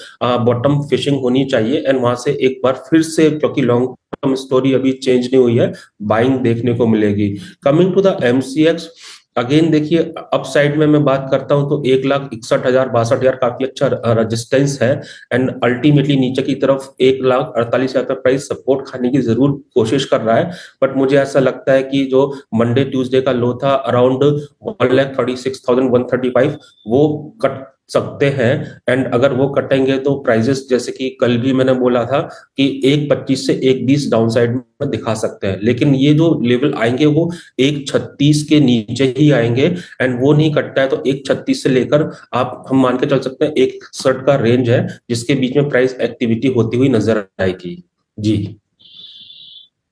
बॉटम फिशिंग होनी चाहिए, एंड वहां से एक बार फिर से, क्योंकि लॉन्ग टर्म स्टोरी अभी चेंज नहीं हुई है, बाइंग देखने को मिलेगी। Coming to the MCX again देखिए अपसाइड में मैं बात करता हूं तो 1,61,000 62,000 काफी अच्छा रेजिस्टेंस है, एंड अल्टीमेटली नीचे की तरफ 1,48,000 का प्राइस सपोर्ट खाने की जरूर कोशिश कर रहा है, बट मुझे ऐसा लगता है कि जो मंडे ट्यूसडे का लो था अराउंड 1,36,135 वो कट सकते हैं, एंड अगर वो कटेंगे तो प्राइजेस जैसे कि कल भी मैंने बोला था कि 1,25 से 1,20 डाउनसाइड में दिखा सकते हैं, लेकिन ये जो लेवल आएंगे वो 1,36 के नीचे ही आएंगे, एंड वो नहीं कटता है तो 1,36 से लेकर आप हम मान के चल सकते हैं 1,61 का रेंज है जिसके बीच में प्राइस एक्टिविटी होती हुई नजर आएगी जी।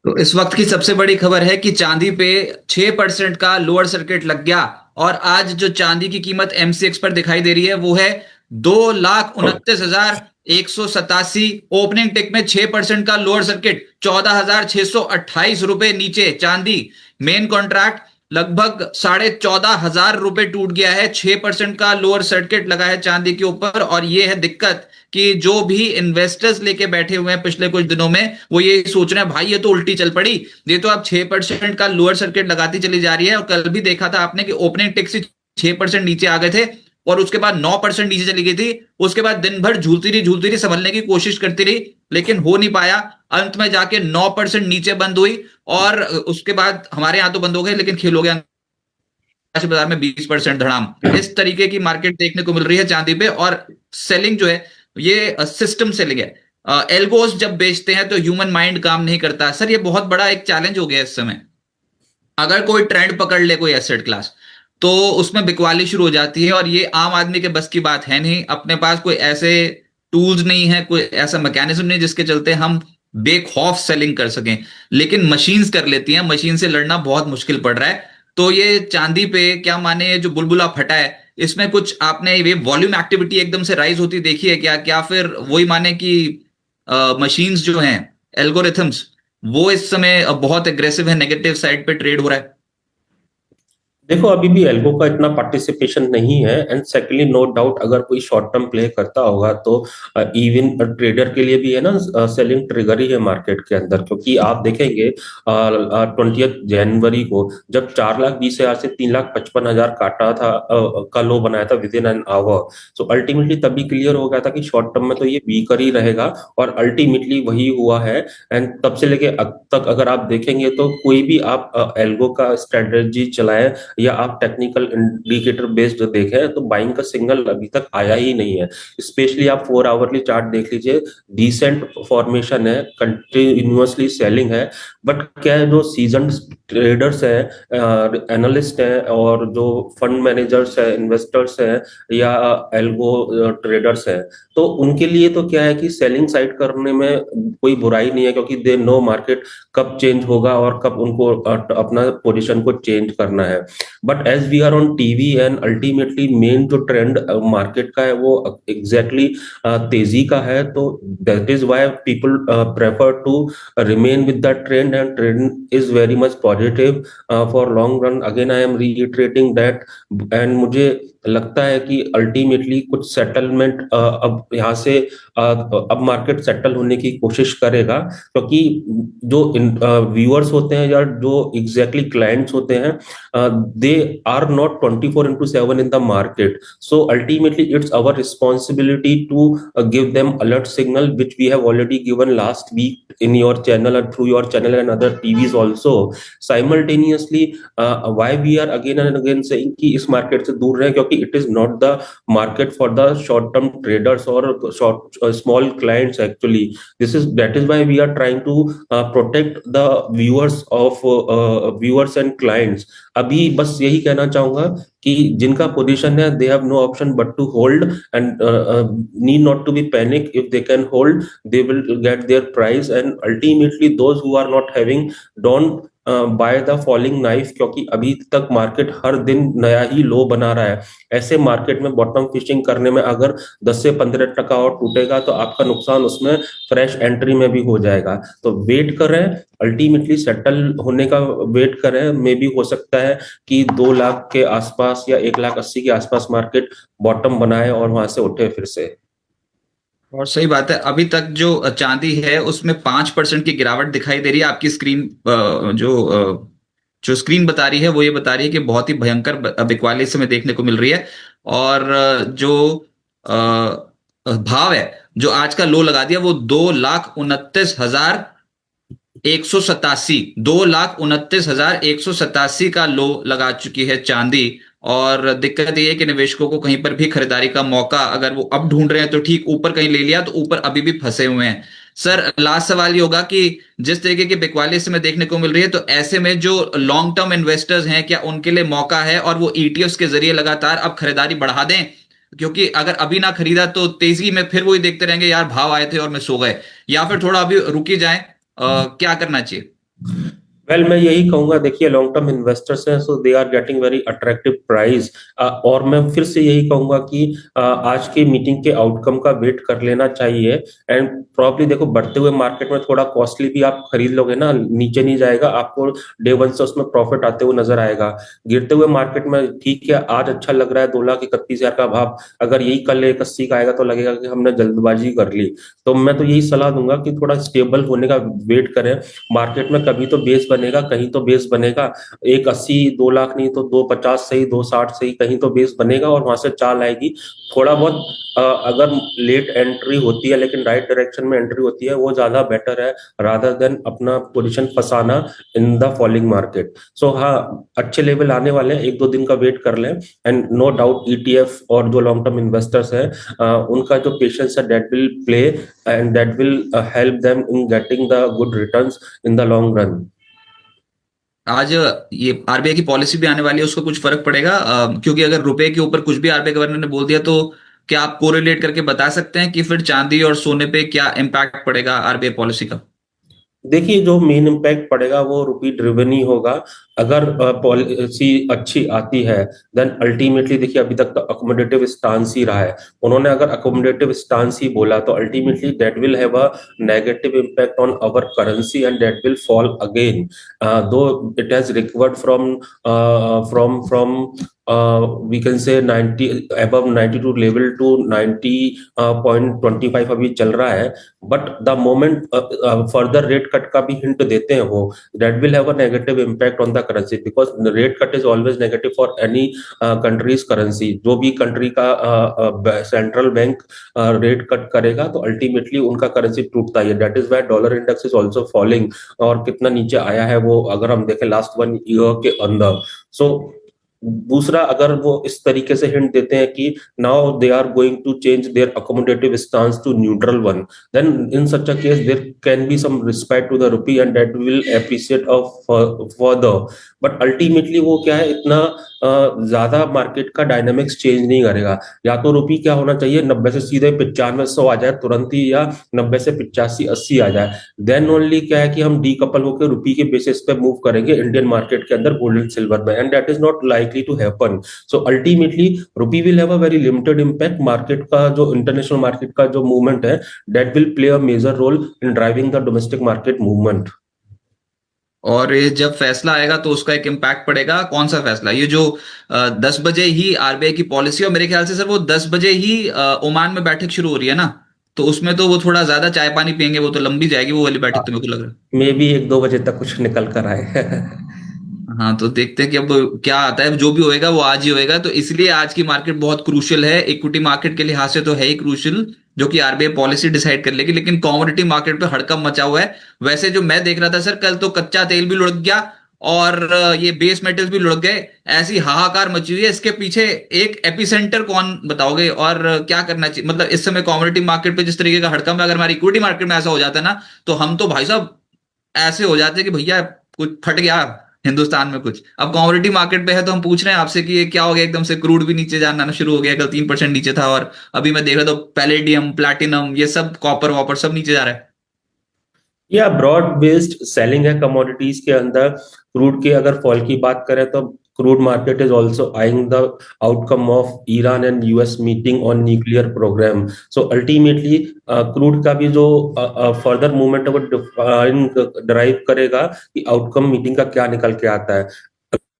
तो इस वक्त की सबसे बड़ी खबर है कि चांदी पे 6% का लोअर सर्किट लग गया और आज जो चांदी की कीमत एमसीएक्स पर दिखाई दे रही है वो है 2,29,187। ओपनिंग टिक में 6% का लोअर सर्किट 14,628 रुपए नीचे चांदी। मेन कॉन्ट्रैक्ट लगभग 14,500 रुपए टूट गया है, 6% का लोअर सर्किट लगा है चांदी के ऊपर। और ये है दिक्कत कि जो भी इन्वेस्टर्स लेके बैठे हुए हैं पिछले कुछ दिनों में वो ये सोच रहे हैं भाई ये तो उल्टी चल पड़ी, ये तो अब 6% का लोअर सर्किट लगाती चली जा रही है। और कल भी देखा था आपने कि ओपनिंग टिक से 6% नीचे आ गए थे और उसके बाद 9% नीचे चली गई थी। उसके बाद दिन भर झूलती रही संभलने की कोशिश करती रही, लेकिन हो नहीं पाया। अंत में जाके 9% नीचे बंद हुई और उसके बाद हमारे यहां तो बंद हो गए, लेकिन खेल हो गया बाजार में 20% धड़ाम। इस तरीके की मार्केट देखने को मिल रही है चांदी पे। और सेलिंग जो है ये सिस्टम सेलिंग है। एल्गोस जब बेचते हैं तो ह्यूमन माइंड काम नहीं करता। सर ये बहुत बड़ा एक चैलेंज हो गया इस समय। अगर कोई ट्रेंड पकड़ ले कोई एसेट क्लास, तो उसमें बिकवाली शुरू हो जाती है, और ये आम आदमी के बस की बात है नहीं। अपने पास कोई ऐसे टूल्स नहीं है, कोई ऐसा मैकेनिज्म नहीं जिसके चलते हम बेखौफ सेलिंग कर सकें। लेकिन मशीन्स कर लेती हैं, मशीन से लड़ना बहुत मुश्किल पड़ रहा है। तो ये चांदी पे क्या माने, ये जो बुलबुला फटा है, इसमें कुछ आपने ये वॉल्यूम एक्टिविटी एकदम से राइज होती देखी है क्या? क्या फिर वही माने कि मशीन्स जो हैं, एल्गोरिथम्स, वो इस समय बहुत एग्रेसिव है, नेगेटिव साइड पे ट्रेड हो रहा है? देखो अभी भी एल्गो का इतना पार्टिसिपेशन नहीं है, एंड सेकेंडली नो डाउट अगर कोई शॉर्ट टर्म प्ले करता होगा तो इवन ट्रेडर के लिए भी है ना, सेलिंग ट्रिगर ही है मार्केट के अंदर। क्योंकि आप देखेंगे 20 जनवरी को जब 4,20,000 से 3,55,000 काटा था, का लो बनाया था with in an hour, so ultimately तभी क्लियर हो गया था कि शॉर्ट टर्म में तो ये वीकर ही रहेगा, और अल्टीमेटली वही हुआ है। एंड तब से लेके अब तक अगर आप देखेंगे तो कोई भी आप एल्गो का स्ट्रेटजी चलाएं या आप टेक्निकल इंडिकेटर बेस्ड देखें तो बाइंग का सिग्नल अभी तक आया ही नहीं है। स्पेशली आप 4 आवरली चार्ट देख लीजिए, डिसेंट फॉर्मेशन है, कंटिन्यूअसली सेलिंग है। बट क्या है, जो सीजन ट्रेडर्स है, एनालिस्ट है, और जो फंड मैनेजर्स है, इन्वेस्टर्स है, या एल्गो ट्रेडर्स है, तो उनके लिए तो क्या है कि सेलिंग साइड करने में कोई बुराई नहीं है, क्योंकि दे नो मार्केट कब चेंज होगा और कब उनको अपना पोजीशन को चेंज करना है। But as we are on TV and ultimately main जो ट्रेंड मार्केट का है वो एग्जैक्टली तेजी का है, तो that is why people prefer to remain with the trend, and trend is very much positive for long run. Again I am reiterating that, and मुझे लगता है कि अल्टीमेटली कुछ सेटलमेंट अब यहाँ से अब मार्केट सेटल होने की कोशिश करेगा, क्योंकि जो व्यूअर्स होते हैं या जो एग्जैक्टली क्लाइंट्स होते हैं, they are not 24/7 in the market. So ultimately it's our responsibility to give them alert signal, which we have already given last week in your channel and through your channel and other TVs also. Simultaneously why we are again and again saying कि इस market से दूर रहें, क्योंकि it is not the market for the short term traders or short small clients actually. That is why we are trying to protect the viewers and clients. अभी बस यही कहना चाहूंगा कि जिनका पोजीशन है, they have no option but to hold, and need not to be panic. If they can hold they will get their price, and ultimately those who are not having, don't buy the falling knife, क्योंकि अभी तक market हर दिन नया ही लो बना रहा है। ऐसे market में बॉटम फिशिंग करने में अगर 10 से 15% और टूटेगा तो आपका नुकसान उसमें फ्रेश एंट्री में भी हो जाएगा। तो वेट करें, अल्टीमेटली सेटल होने का वेट करें। मे भी हो सकता है कि 2 लाख के आसपास या 1,80,000 के आसपास मार्केट बॉटम बनाए और वहां से उठे फिर से। और सही बात है, अभी तक जो चांदी है उसमें 5% की गिरावट दिखाई दे रही है। आपकी स्क्रीन जो स्क्रीन बता रही है वो ये बता रही है कि बहुत ही भयंकर बिकवाली इस समय देखने को मिल रही है। और जो भाव है, जो आज का लो लगा दिया वो 2,29,187, 2,29,187 का लो लगा चुकी है चांदी। और दिक्कत ये है कि निवेशकों को कहीं पर भी खरीदारी का मौका, अगर वो अब ढूंढ रहे हैं तो ठीक, ऊपर कहीं ले लिया तो ऊपर अभी भी फंसे हुए हैं। सर लास्ट सवाल ये होगा कि जिस तरीके की बिकवाली इस समय देखने को मिल रही है, तो ऐसे में जो लॉन्ग टर्म इन्वेस्टर्स हैं, क्या उनके लिए मौका है और वो ईटीएफ्स के जरिए लगातार अब खरीदारी बढ़ा दें? क्योंकि अगर अभी ना खरीदा तो तेजी में फिर वही देखते रहेंगे, यार भाव आए थे और मैं सो गए, या फिर थोड़ा अभी रुकी जाए, क्या करना चाहिए? वेल मैं यही कहूंगा, देखिए लॉन्ग टर्म इन्वेस्टर्स हैं, so they are getting very attractive price. और मैं फिर से यही कहूंगा कि आज की मीटिंग के आउटकम का वेट कर लेना चाहिए। एंड प्रॉब्ली देखो, बढ़ते हुए मार्केट में थोड़ा कॉस्टली भी आप खरीद लोगे ना, नीचे नहीं जाएगा, आपको डे 1 से उसमें प्रॉफिट आते हुए नजर आएगा। गिरते हुए मार्केट में ठीक है, आज अच्छा लग रहा है 2,31,000 का भाव, अगर यही कल 1,80 का आएगा तो लगेगा कि हमने जल्दबाजी कर ली। तो मैं तो यही सलाह दूंगा कि थोड़ा स्टेबल होने का वेट करें। मार्केट में कभी तो बेस बनेगा, कहीं तो बेस बनेगा, 180 2 लाख नहीं तो 250 सही, 260 सही, कहीं तो बेस बनेगा और वहां से चाल आएगी। थोड़ा बहुत अगर लेट एंट्री होती है लेकिन राइट डायरेक्शन में एंट्री होती है, वो ज्यादा बेटर है रादर देन अपना पोजीशन फंसाना in the falling market. So हाँ, अच्छे लेवल आने वाले हैं, 1-2 दिन का वेट कर लें, एंड नो डाउट ईटीएफ और जो लॉन्ग टर्म इन्वेस्टर्स हैं उनका जो पेशेंस है that will play and that will help them in getting the good returns in the long run. आज ये आरबीआई की पॉलिसी भी आने वाली है, उसका कुछ फर्क पड़ेगा? क्योंकि अगर रुपए के ऊपर कुछ भी आरबीआई गवर्नर ने बोल दिया तो क्या आप कोरिलेट करके बता सकते हैं कि फिर चांदी और सोने पे क्या इम्पैक्ट पड़ेगा आरबीआई पॉलिसी का? देखिए, जो मेन इम्पैक्ट पड़ेगा वो रुपी ड्रिवन ही होगा। अगर पॉलिसी अच्छी आती है देन अल्टीमेटली, देखिए अभी तक तो अकोमोडेटिव स्टांस ही रहा है, उन्होंने अगर अकोमोडेटिव स्टांस ही बोला तो ultimately that will have a negative impact on our currency and that will fall again, though it has recovered from we can say 90 above 92 level to 90.25 अभी चल रहा है। But the moment further rate cut का भी hint देते हैं वो, that will have a negative impact on the currency, because rate cut is always negative for any countries currency. जो भी कंट्री का सेंट्रल बैंक रेट कट करेगा तो अल्टीमेटली उनका करेंसी टूटता है, that is why dollar index is also falling, और कितना नीचे आया है वो अगर हम देखें लास्ट 1 ईयर के अंदर। सो दूसरा, अगर वो इस तरीके से हिंट देते हैं कि now they are going to change their accommodative stance to neutral one, then in such a case there can be some respect to the rupee and that will appreciate further. But ultimately वो क्या है, इतना ज्यादा market का dynamics change नहीं करेगा। या तो रुपी क्या होना चाहिए, 90 से सीधे 9500 आ जाए तुरंत ही, या 90 से 85-80 आ जाए, देन ओनली क्या है कि हम डीकपल होकर रुपी के बेसिस पे मूव करेंगे इंडियन मार्केट के अंदर गोल्ड एंड सिल्वर में, and that is not likely to happen. So ultimately rupee will have a very limited impact, market का जो इंटरनेशनल मार्केट का जो मूवमेंट है that will play a major role in driving the domestic market movement. और ये जब फैसला आएगा तो उसका एक इम्पैक्ट पड़ेगा। कौन सा फैसला? ये जो 10 बजे ही आरबीआई की पॉलिसी, और मेरे ख्याल से सर वो 10 बजे ही ओमान में बैठक शुरू हो रही है ना, तो उसमें तो वो थोड़ा ज्यादा चाय पानी पियेंगे, वो तो लंबी जाएगी वो वाली बैठक, तो मेरे को लग रहा है। मे बी 1-2 बजे तक कुछ निकल कर आए। हाँ, तो देखते हैं कि अब क्या आता है। जो भी होएगा वो आज ही होएगा, तो इसलिए आज की मार्केट बहुत क्रूशियल है। इक्विटी मार्केट के लिहाज से तो है ही क्रूशियल, जो कि आरबीआई पॉलिसी डिसाइड कर लेगी, लेकिन कमोडिटी मार्केट पे हड़कंप मचा हुआ है। वैसे जो मैं देख रहा था सर, कल तो कच्चा तेल भी लुढ़क गया और ये बेस मेटल्स भी लुढ़क गए, ऐसी हाहाकार मची हुई है। इसके पीछे एक एपिसेंटर कौन बताओगे, और क्या करना चाहिए? मतलब इस समय कमोडिटी मार्केट पे जिस तरीके का हड़कंप है, अगर हमारी इक्विटी मार्केट में ऐसा हो जाता है ना, तो हम तो भाई साहब ऐसे हो जाते कि भैया कुछ फट गया हिंदुस्तान में कुछ। अब कमोडिटी मार्केट पे है तो हम पूछ रहे हैं आपसे कि ये क्या हो गया, एकदम से क्रूड भी नीचे जाना शुरू हो गया। कल 3% नीचे था, और अभी मैं देख रहा था पैलेडियम, प्लैटिनम, ये सब, कॉपर वॉपर सब नीचे जा रहा है। या ब्रॉड बेस्ड सेलिंग है कमोडिटीज के अंदर। क्रूड के अगर फॉल की बात करें तो crude market is also eyeing the outcome of Iran and US meeting on nuclear program. सो अल्टीमेटली क्रूड का भी जो फर्दर मूवमेंट है वो ड्राइव करेगा कि आउटकम मीटिंग का क्या निकल के आता है।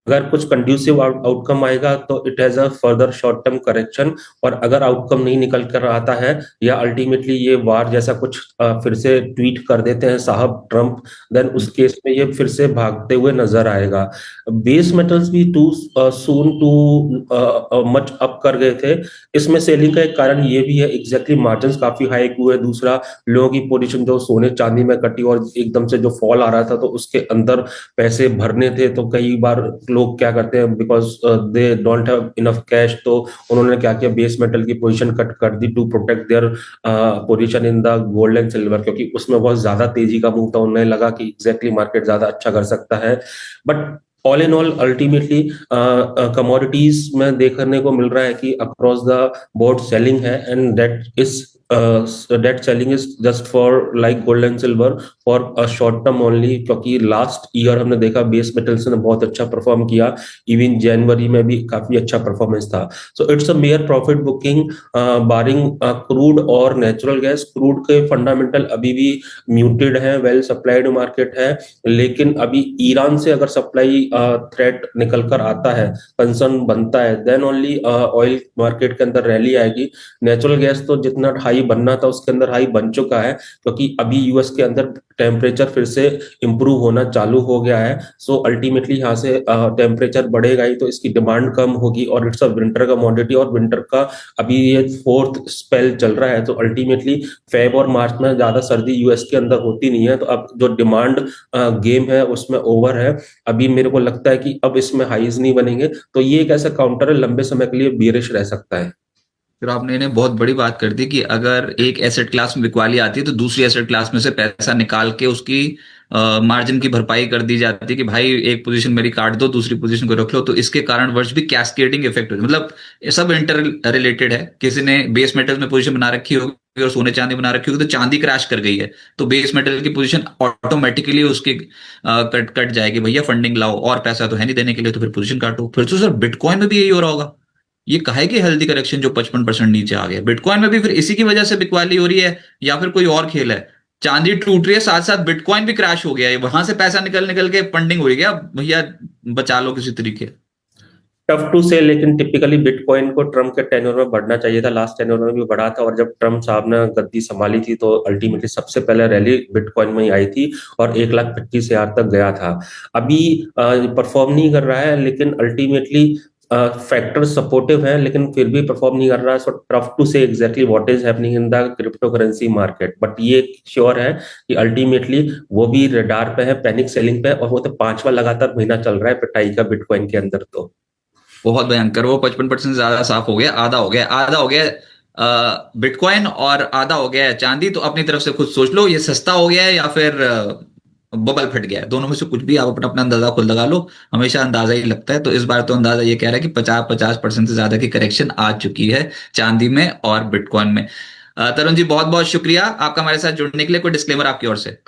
अगर कुछ कंड्यूसिव आउटकम आएगा तो it has a further short term correction, और अगर आउटकम नहीं निकल कर आता है या अल्टीमेटली ये वार जैसा कुछ फिर से ट्वीट कर देते हैं साहब ट्रंप, देन उस केस में ये फिर से भागते हुए नजर आएगा। बेस मेटल्स भी too soon too much up कर गए थे। इसमें सेलिंग का एक कारण ये भी है, एग्जैक्टली मार्जिन काफी हाई हुए। दूसरा, लोगों की पोजीशन जो सोने चांदी में कटी और एकदम से जो फॉल आ रहा था तो उसके अंदर पैसे भरने थे, तो कई बार लोग क्या करते हैं, because they don't have enough cash, तो उन्होंने क्या किया, बेस मेटल की पोजीशन कट कर दी to protect their position in the gold and silver, क्योंकि उसमें बहुत ज्यादा तेजी का मूव था, उन्हें लगा कि एग्जैक्टली मार्केट ज्यादा अच्छा कर सकता है। But all in all ultimately commodities में देखने को मिल रहा है कि अक्रॉस द बोर्ड सेलिंग है, and that selling is just for like gold and silver for a short term only, क्योंकि लास्ट ईयर हमने देखा बेस मेटल्स ने बहुत अच्छा परफॉर्म किया, इवन जनवरी में भी काफी अच्छा परफॉर्मेंस था। So it's a mere profit booking barring crude और नेचुरल गैस। क्रूड के फंडामेंटल अभी भी म्यूटेड है, वेल सप्लाइड मार्केट है, लेकिन अभी ईरान से अगर सप्लाई थ्रेट निकल कर आता है, कंसर्न बनता है, देन ओनली ऑयल मार्केट के अंदर रैली आएगी। नेचुरल गैस तो जितना हाई हाई बनना था उसके अंदर हाई बन चुका है, क्योंकि अभी यूएस के अंदर टेम्परेचर फिर से इंप्रूव होना चालू हो गया है। सो अल्टीमेटली यहाँ से टेम्परेचर बढ़ेगा ही तो इसकी डिमांड कम होगी, और इट्स अ विंटर कमोडिटी, और विंटर का अभी ये फोर्थ स्पेल चल रहा है, तो अल्टीमेटली फेब और मार्च में ज्यादा सर्दी यूएस के अंदर होती नहीं है। तो अब जो डिमांड गेम है उसमें ओवर है। अभी मेरे को लगता है कि अब इसमें हाईज नहीं बनेंगे, तो ये एक ऐसा काउंटर है लंबे समय के लिए बियरिश रह सकता है। फिर आपने इन्हें बहुत बड़ी बात कर दी कि अगर एक एसेट क्लास में बिकवाली आती है तो दूसरी एसेट क्लास में से पैसा निकाल के उसकी मार्जिन की भरपाई कर दी जाती है कि भाई एक पोजीशन मेरी काट दो, दूसरी पोजीशन को रख लो। तो इसके कारण वर्ष भी कैस्केडिंग इफेक्ट हो, मतलब ये सब इंटर रिलेटेड है। किसी ने बेस मेटल में पोजीशन बना रखी होगी और सोने चांदी बना रखी होगी, तो चांदी क्रैश कर गई है तो बेस मेटल की पोजीशन ऑटोमेटिकली उसकी कट कट जाएगी, भैया फंडिंग लाओ, और पैसा तो है नहीं देने के लिए, तो फिर पोजीशन काटो। फिर तो सर बिटकॉइन में भी यही हो रहा होगा। ये काहे की हेल्दी करेक्शन जो 55% नीचे आ गया बिटकॉइन में भी, फिर इसी की वजह से बिकवाली हो रही है या फिर कोई और खेल है? चांदी टूट रही है, साथ साथ बिटकॉइन भी क्रैश हो गया है, वहां से पैसा निकल निकल के फंडिंग हो रही है, भैया बचा लो किसी तरीके। टफ टू से, लेकिन टिपिकली बिटकॉइन को ट्रम्प के टेन्योर में बढ़ना चाहिए था, लास्ट टेन्योर में भी बढ़ा था, और जब ट्रम्प साहब ने गद्दी संभाली थी तो अल्टीमेटली सबसे पहले रैली बिटकॉइन में ही आई थी और 1,25,000 तक गया था। अभी परफॉर्म नहीं कर रहा है, लेकिन अल्टीमेटली फैक्टर सपोर्टिव है, लेकिन फिर भी परफॉर्म नहीं कर रहा है। सो टफ टू से exactly what is happening in the crypto currency market, but ये श्योर है कि अल्टीमेटली वो भी रडार पे है, पैनिक सेलिंग पे, और वो तो 5वां लगातार महीना चल रहा है पिटाई का बिटकॉइन के अंदर। तो बहुत भयंकर, वो 55% ज्यादा साफ हो गया, आधा हो गया बिटकॉइन और आधा हो गया है चांदी। तो अपनी तरफ से खुद सोच लो, ये सस्ता हो गया है या फिर बबल फट गया है। दोनों में से कुछ भी, आप अपना अपना अंदाजा खुद लगा लो। हमेशा अंदाजा ही लगता है, तो इस बार तो अंदाजा ये कह रहा है कि 50% से ज्यादा की करेक्शन आ चुकी है चांदी में और बिटकॉइन में। तरुण जी बहुत बहुत शुक्रिया आपका हमारे साथ जुड़ने के लिए। कोई डिस्क्लेमर आपकी ओर से?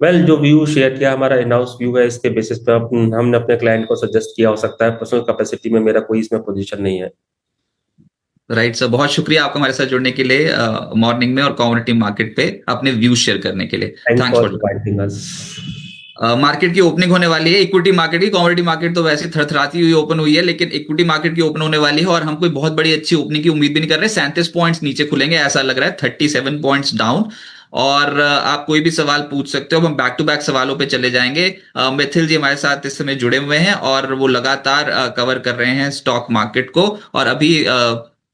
वेल, जो व्यू शेयर किया हमारा इनहाउस व्यू है, इसके बेसिस पे हमने अपने क्लाइंट को सजेस्ट किया हो सकता है, पर्सनल कैपेसिटी में मेरा कोई इसमें पोजीशन नहीं है। राइट सर, बहुत शुक्रिया आपका हमारे साथ जुड़ने के लिए, मॉर्निंग में और कॉमोडिटी मार्केट पे अपने व्यूज शेयर करने के लिए। Thanks thanks for for. Inviting us. Market की ओपनिंग होने वाली है, इक्विटी मार्केट की। कॉमोडिटी मार्केट तो वैसे थरथराती हुई ओपन हुई है, लेकिन इक्विटी मार्केट की ओपन होने वाली है और हम कोई बहुत बड़ी अच्छी ओपनिंग की उम्मीद भी नहीं कर रहे। 37 पॉइंट्स नीचे खुलेंगे ऐसा लग रहा है, 37 पॉइंट्स डाउन। और आप कोई भी सवाल पूछ सकते हो, हम बैक टू बैक सवालों पे चले जाएंगे। मिथिल जी हमारे साथ इस समय जुड़े हुए हैं और वो लगातार कवर कर रहे हैं स्टॉक मार्केट को। और अभी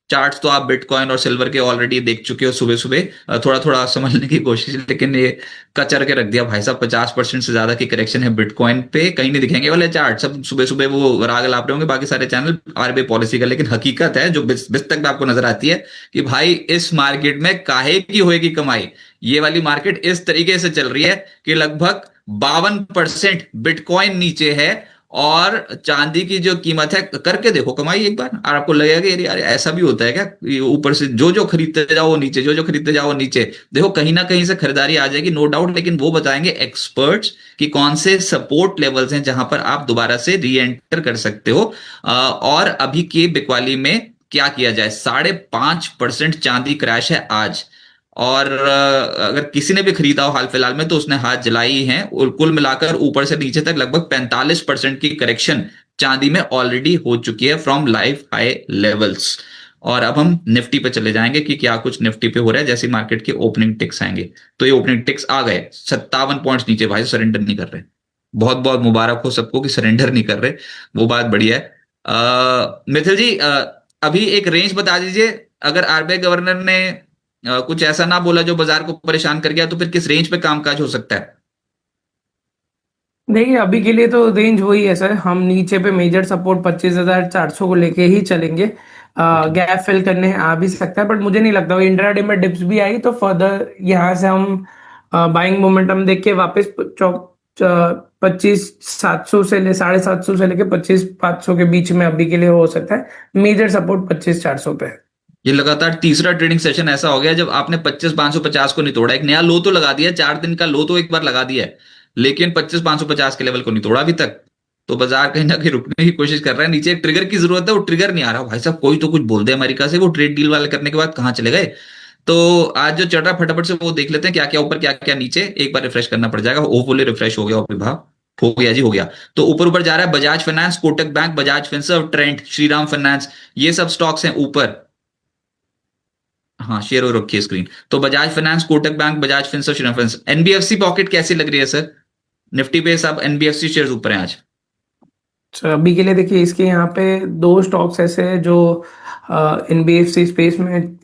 चार्ट्स तो आप बिटकॉइन और सिल्वर के ऑलरेडी देख चुके हो सुबह सुबह। थोड़ा थोड़ा समझने की कोशिश, लेकिन ये कचर के रख दिया भाई साहब। 50% से ज्यादा की करेक्शन है बिटकॉइन पे, कहीं नहीं दिखेंगे वाले चार्ट। सब सुबह सुबह वो राग लाप रहे होंगे बाकी सारे चैनल आरबीआई पॉलिसी का, लेकिन हकीकत है जो बिस तक आपको नजर आती है कि भाई इस मार्केट में काहे की होएगी कमाई। ये वाली मार्केट इस तरीके से चल रही है कि लगभग 52% बिटकॉइन नीचे है और चांदी की जो कीमत है, करके देखो कमाई एक बार, और आपको लगेगा कि यार ऐसा भी होता है क्या, ये ऊपर से जो जो खरीदते जाओ नीचे, जो जो खरीदते जाओ नीचे। देखो कहीं ना कहीं से खरीदारी आ जाएगी नो डाउट, लेकिन वो बताएंगे एक्सपर्ट्स कि कौन से सपोर्ट लेवल्स हैं जहां पर आप दोबारा से री एंटर कर सकते हो। और अभी के बिकवाली में क्या किया जाए, 5.5% चांदी क्रैश है आज। और अगर किसी ने भी खरीदा हो हाल फिलहाल में तो उसने हाथ जलाई ही हैं। और कुल मिलाकर ऊपर से नीचे तक लगभग 45% की करेक्शन चांदी में ऑलरेडी हो चुकी है फ्रॉम लाइफ हाई लेवल्स। और अब हम निफ्टी पे चले जाएंगे कि क्या कुछ निफ्टी पे हो रहा है जैसे मार्केट के ओपनिंग टिक्स आएंगे। तो ये ओपनिंग टिक्स आ गए 57 पॉइंट्स नीचे, भाई सरेंडर नहीं कर रहे। बहुत बहुत मुबारक हो सबको कि सरेंडर नहीं कर रहे, वो बात बढ़िया है। मिथिल जी अभी एक रेंज बता दीजिए, अगर आरबीआई गवर्नर ने कुछ ऐसा ना बोला जो बाजार को परेशान कर गया, तो फिर किस रेंज पे कामकाज हो सकता है? देखिए अभी के लिए तो रेंज वही है सर, हम नीचे पे मेजर सपोर्ट 25,400 को लेके ही चलेंगे। गैप फिल करने आ भी सकता है, बट मुझे नहीं लगता वो इंट्राडे में डिप्स भी आई तो फर्दर यहाँ से हम बाइंग मोमेंटम देख के वापस 25,700 से ले 750 से लेके 25,500 के बीच में अभी के लिए हो सकता है। मेजर सपोर्ट 25,400 पे है। ये लगातार तीसरा ट्रेडिंग सेशन ऐसा हो गया जब आपने 25,550 को नहीं तोड़ा। एक नया लो तो लगा दिया, 4 दिन का लो तो एक बार लगा दिया है, लेकिन 25,550 के लेवल को नहीं तोड़ा अभी तक। तो बाजार कहीं ना कहीं रुकने की कोशिश कर रहा है, नीचे एक ट्रिगर की जरूरत है, वो ट्रिगर नहीं आ रहा भाई साहब। कोई तो कुछ बोल दे अमेरिका से, वो ट्रेड डील वाले करने के बाद कहां चले गए। तो आज जो चल रहा है फटाफट से वो देख लेते हैं, क्या क्या ऊपर क्या क्या नीचे। एक बार रिफ्रेश करना पड़ जाएगा, होपफुली रिफ्रेश हो गया विभाग, हो गया जी हो गया। तो ऊपर ऊपर जा रहा है Bajaj finance, Kotak bank, Bajaj Finserv, Trent, Shriram finance, ये सब स्टॉक्स हैं ऊपर। हाँ शेयर हो रखी है स्क्रीन। तो Bajaj finance, Kotak bank, Bajaj Finserv, Shriram finance, NBFC pocket कैसी लग रही है सर? निफ्टी पे सब एनबीएफसी शेयर्स ऊपर हैं आज। तो अभी के लिए देखिए इसके यहाँ पे दो स्टॉक्स ऐसे हैं जो एनबीएफसी स्पेस में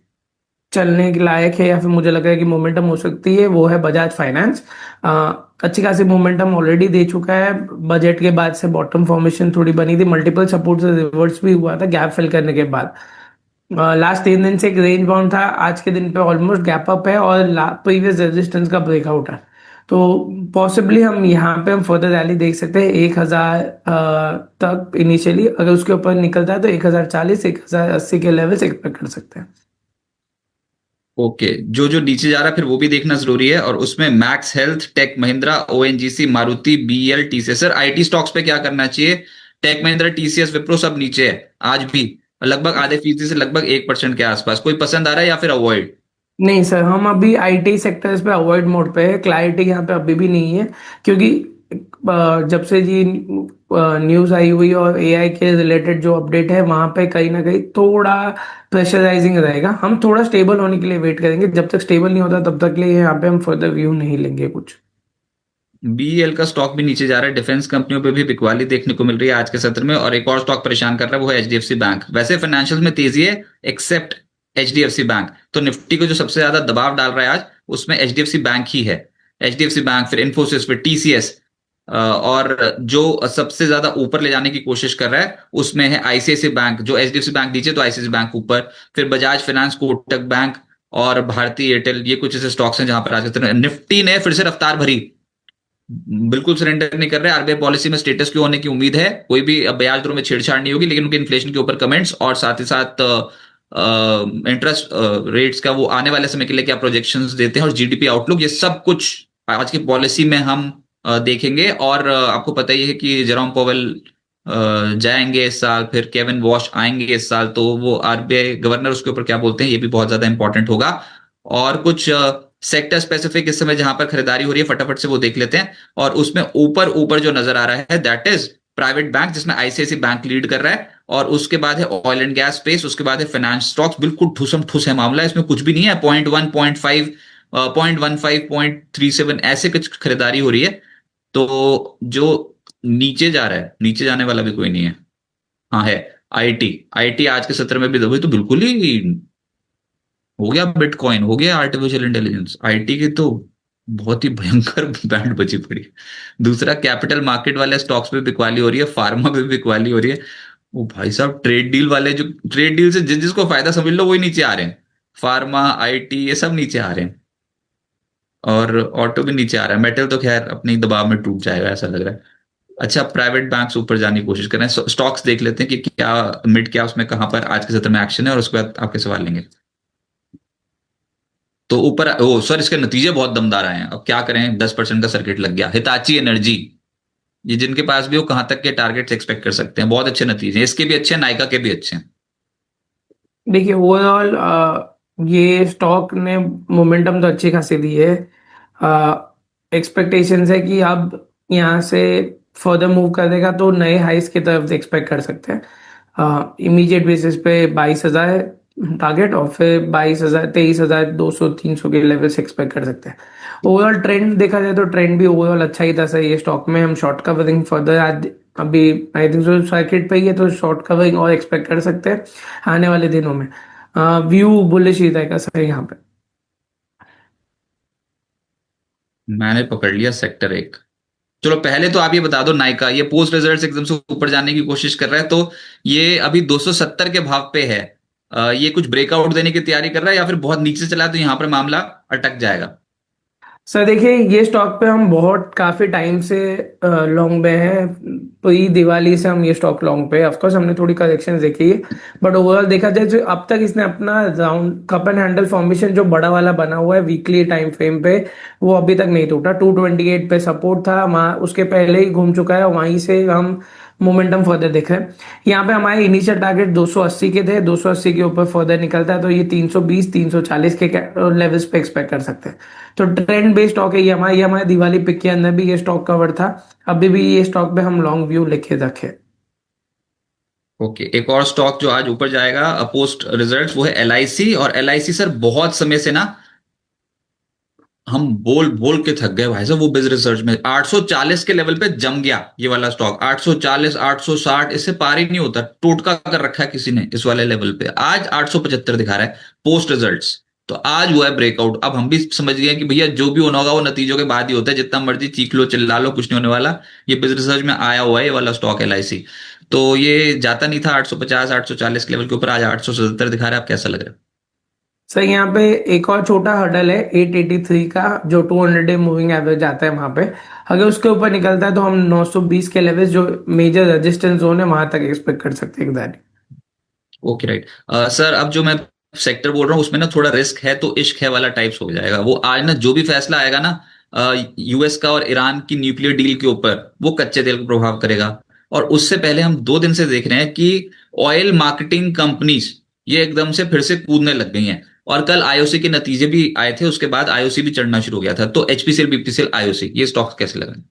चलने के लायक है या फिर मुझे लग रहा है कि मोमेंटम हो सकती है, वो है बजाज फाइनेंस। अच्छी खासी मोमेंटम ऑलरेडी दे चुका है। बजट के बाद से बॉटम फॉर्मेशन थोड़ी बनी थी, मल्टीपल सपोर्ट से रिवर्स भी हुआ था गैप फिल करने के बाद। लास्ट 3 दिन से एक रेंज बाउंड था, आज के दिन पे ऑलमोस्ट गैप अप है और प्रीवियस रेजिस्टेंस का ब्रेकआउट है। तो पॉसिबली हम यहाँ पे हम फर्दर रैली देख सकते हैं 1000 तक इनिशियली। अगर उसके ऊपर निकलता है तो 1040 1080 के लेवल्स एक्सपेक्ट कर सकते हैं। ओके, जो जो नीचे जा रहा है फिर वो भी देखना जरूरी है, और उसमें Max Health, Tech Mahindra, ONGC, Maruti, BL, TCS. Sir IT stocks पे क्या करना चाहिए? टेक महिंद्रा, टीसीएस, विप्रो सब नीचे है आज भी, लगभग आधे फीसदी से लगभग 1% के आसपास। कोई पसंद आ रहा है या फिर अवॉइड? नहीं सर, हम अभी आईटी सेक्टर्स पे अवॉइड मोड पे है। क्लैरिटी यहाँ पे अभी भी नहीं है, क्योंकि जब से जी न्यूज़ आई हुई और एआई के रिलेटेड जो अपडेट है वहाँ पे कहीं ना कहीं थोड़ा प्रेशराइजिंग रहेगा। हम थोड़ा स्टेबल होने के लिए वेट करेंगे, जब तक स्टेबल नहीं होता तब तक के लिए यहाँ पे हम फर्दर व्यू नहीं लेंगे कुछ। बीएल का स्टॉक भी नीचे जा रहा है, डिफेंस कंपनियों पे भी बिकवाली देखने को मिल रही है आज के सत्र में, और एक और स्टॉक परेशान कर रहा है वो है एचडीएफसी बैंक। वैसे फाइनेंशियल में तेजी है एक्सेप्ट एचडीएफसी बैंक, तो निफ्टी को जो सबसे ज्यादा दबाव डाल रहा है आज उसमें एचडीएफसी बैंक ही है। एचडीएफसी बैंक, फिर इन्फोसिस, फिर टीसीएस, और जो सबसे ज्यादा ऊपर ले जाने की कोशिश कर रहा है उसमें है आईसीआईसीआई बैंक। जो एचडीएफसी बैंक नीचे तो आईसीआईसीआई बैंक ऊपर, फिर बजाज फाइनेंस, कोटक बैंक और भारतीय एयरटेल, ये कुछ ऐसे स्टॉक्स हैं जहां पर आज के सत्र में निफ्टी ने फिर से रफ्तार भरी। बिल्कुल सरेंडर नहीं कर रहे। आरबीआई पॉलिसी में स्टेटस क्यू होने की उम्मीद है, कोई भी ब्याज दरों में छेड़छाड़ नहीं होगी, लेकिन उनके इन्फ्लेशन के ऊपर कमेंट्स और साथ ही साथ इंटरेस्ट रेट्स का वो आने वाले समय के लिए क्या प्रोजेक्शंस देते हैं और जीडीपी आउटलुक, ये सब कुछ आज की पॉलिसी में हम देखेंगे। और आपको पता ही है कि जेरोम पोवेल जाएंगे इस साल, फिर केविन वॉश आएंगे इस साल, तो वो आरबीआई गवर्नर उसके ऊपर क्या बोलते हैं ये भी बहुत ज्यादा इंपॉर्टेंट होगा। और कुछ सेक्टर स्पेसिफिक इस समय जहां पर खरीदारी हो रही है फटाफट से वो देख लेते हैं। और उसमें ऊपर ऊपर जो नजर आ रहा है दैट इज प्राइवेट बैंक, जिसमें आईसीआईसी बैंक लीड कर रहा है, और उसके बाद है ऑयल एंड गैस स्पेस, उसके बाद है फाइनेंस स्टॉक्स। बिल्कुल ठुसम ठुस है मामला, इसमें कुछ भी नहीं है। 0.1, 0.5, 0.15, 0.37 ऐसे कुछ खरीदारी हो रही है। तो जो नीचे जा रहा है, नीचे जाने वाला भी कोई नहीं है। हाँ है आईटी। आईटी आज के सत्र में भी तो बिल्कुल ही हो गया, बिटकॉइन हो गया, आर्टिफिशियल इंटेलिजेंस, आईटी की तो बहुत ही भयंकर बैंड बची पड़ी है। दूसरा कैपिटल मार्केट वाले स्टॉक्स पे बिकवाली हो रही है, फार्मा पे भी बिकवाली हो रही है। वो भाई साहब ट्रेड डील वाले, जो ट्रेड डील से जिसको फायदा समझ लो वही नीचे आ रहे हैं। फार्मा, आईटी, ये सब नीचे आ रहे हैं, और ऑटो भी नीचे आ रहा है। मेटल तो खैर अपने ही दबाव में टूट जाएगा ऐसा लग रहा है। अच्छा, प्राइवेट बैंक्स ऊपर जाने की कोशिश कर रहे हैं। स्टॉक्स देख लेते हैं कि क्या मिड क्या उसमें कहां पर आज के सत्र में एक्शन है, और उसके बाद आपके सवाल लेंगे। तो ऊपर ओ सर इसके नतीजे बहुत दमदार आए हैं। अब क्या करें, 10% का सर्किट लग गया। हिताची एनर्जी, ये जिनके पास भी हो कहां तक के टारगेट्स एक्सपेक्ट कर सकते हैं? बहुत अच्छे नतीजे हैं, इसके भी अच्छे हैं, नायका के भी अच्छे हैं। देखिए ओवरऑल ये स्टॉक ने मोमेंटम तो अच्छी खासी दी है। एक्सपेक्टेशंस है कि अब यहाँ से फर्दर मूव करेगा तो नए हाइस की तरफ एक्सपेक्ट कर सकते हैं। इमीडिएट बेसिस पे 22,000 टारगेट, और फिर 22,000 23,200 300 के लेवल से एक्सपेक्ट कर सकते हैं। ओवरऑल ट्रेंड देखा जाए तो ट्रेंड भी ओवरऑल अच्छा ही था सर ये स्टॉक में। हम शॉर्ट कवरिंग फर्दर आज अभी आई थिंक सो सर्किट पे ही है, तो शॉर्ट कवरिंग और एक्सपेक्ट कर सकते हैं आने वाले दिनों में। व्यू बुलिश ही रहेगा सर यहाँ पे। मैंने पकड़ लिया सेक्टर एक। चलो पहले तो आप ये बता दो, नायका ये पोस्ट रिजल्ट एकदम से ऊपर जाने की कोशिश कर रहा है, तो ये अभी 270 के भाव पे है। ये कुछ ब्रेकआउट देने की तैयारी कर रहा है या फिर बहुत नीचे चला है तो यहां पर मामला अटक जाएगा? सर देखिए ये स्टॉक पे हम बहुत काफी टाइम से लॉन्ग में हैं। प्री दिवाली से हम ये स्टॉक लॉन्ग पे, ऑफ कोर्स हमने थोड़ी करेक्शन देखी है, बट ओवरऑल देखा जाए तो अब तक इसने अपना round cup and handle formation जो बड़ा वाला बना हुआ है वीकली टाइम फ्रेम पे, वो अभी तक नहीं टूटा। 228 पे सपोर्ट था वहाँ, उसके पहले ही घूम चुका है, वहीं से हम मोमेंटम फर्दर देख रहे हैं। यहाँ पे हमारे इनिशियल टारगेट 280 के थे, 280 के ऊपर फर्दर निकलता है तो ये 320 340 के लेवल्स पे एक्सपेक्ट कर सकते हैं। तो ट्रेंड बेस्ड स्टॉक है ये हमारे दिवाली पिक के अंदर भी ये स्टॉक कवर था, अभी भी ये स्टॉक पे हम लॉन्ग व्यू लिखे रखे। ओके, एक और स्टॉक जो आज ऊपर जाएगा पोस्ट रिजल्ट्स, वो है एलआईसी। और एलआईसी सर बहुत समय से ना हम बोल बोल के थक गए भाई साहब, वो बिज रिसर्च में 840 के लेवल पे जम गया ये वाला स्टॉक। 840, 860, इससे पार ही नहीं होता, टोटका कर रखा है किसी ने इस वाले लेवल पे। आज 875 दिखा रहा है पोस्ट रिजल्ट्स। तो आज हुआ है ब्रेकआउट। अब हम भी समझ गए कि भैया जो भी होना होगा वो नतीजों के बाद ही होता है, जितना मर्जी चीख लो चिल्ला लो कुछ नहीं होने वाला। ये बिज रिसर्च में आया हुआ है ये वाला स्टॉक एलआईसी। तो ये जाता नहीं था 850, 840 के लेवल के ऊपर, आज 877 दिखा रहा है। आप कैसा लग रहा है? सर यहाँ पे एक और छोटा हर्डल है 883 का, जो 200 डे मूविंग एवरेज आता है वहां पे। अगर उसके ऊपर निकलता है तो हम 920 के लेवल जो मेजर रेजिस्टेंस जोन है वहां तक एक्सपेक्ट कर सकते हैं एग्जैक्टली। Okay right. सर अब जो मैं सेक्टर बोल रहा हूँ उसमें ना थोड़ा रिस्क है तो इश्क है वाला टाइप्स हो जाएगा वो। आज ना जो भी फैसला आएगा ना यूएस का और ईरान की न्यूक्लियर डील के ऊपर, वो कच्चे तेल को प्रभाव करेगा। और उससे पहले हम 2 दिन से देख रहे हैं कि ऑयल मार्केटिंग कंपनीज ये एकदम से फिर से कूदने लग गई हैं। और कल आईओसी के नतीजे भी आए थे, उसके बाद आईओसी भी चढ़ना शुरू हो गया था। तो एचपीसीएल, बीपीसीएल, आईओसी, ये स्टॉक्स कैसे लग रहे हैं?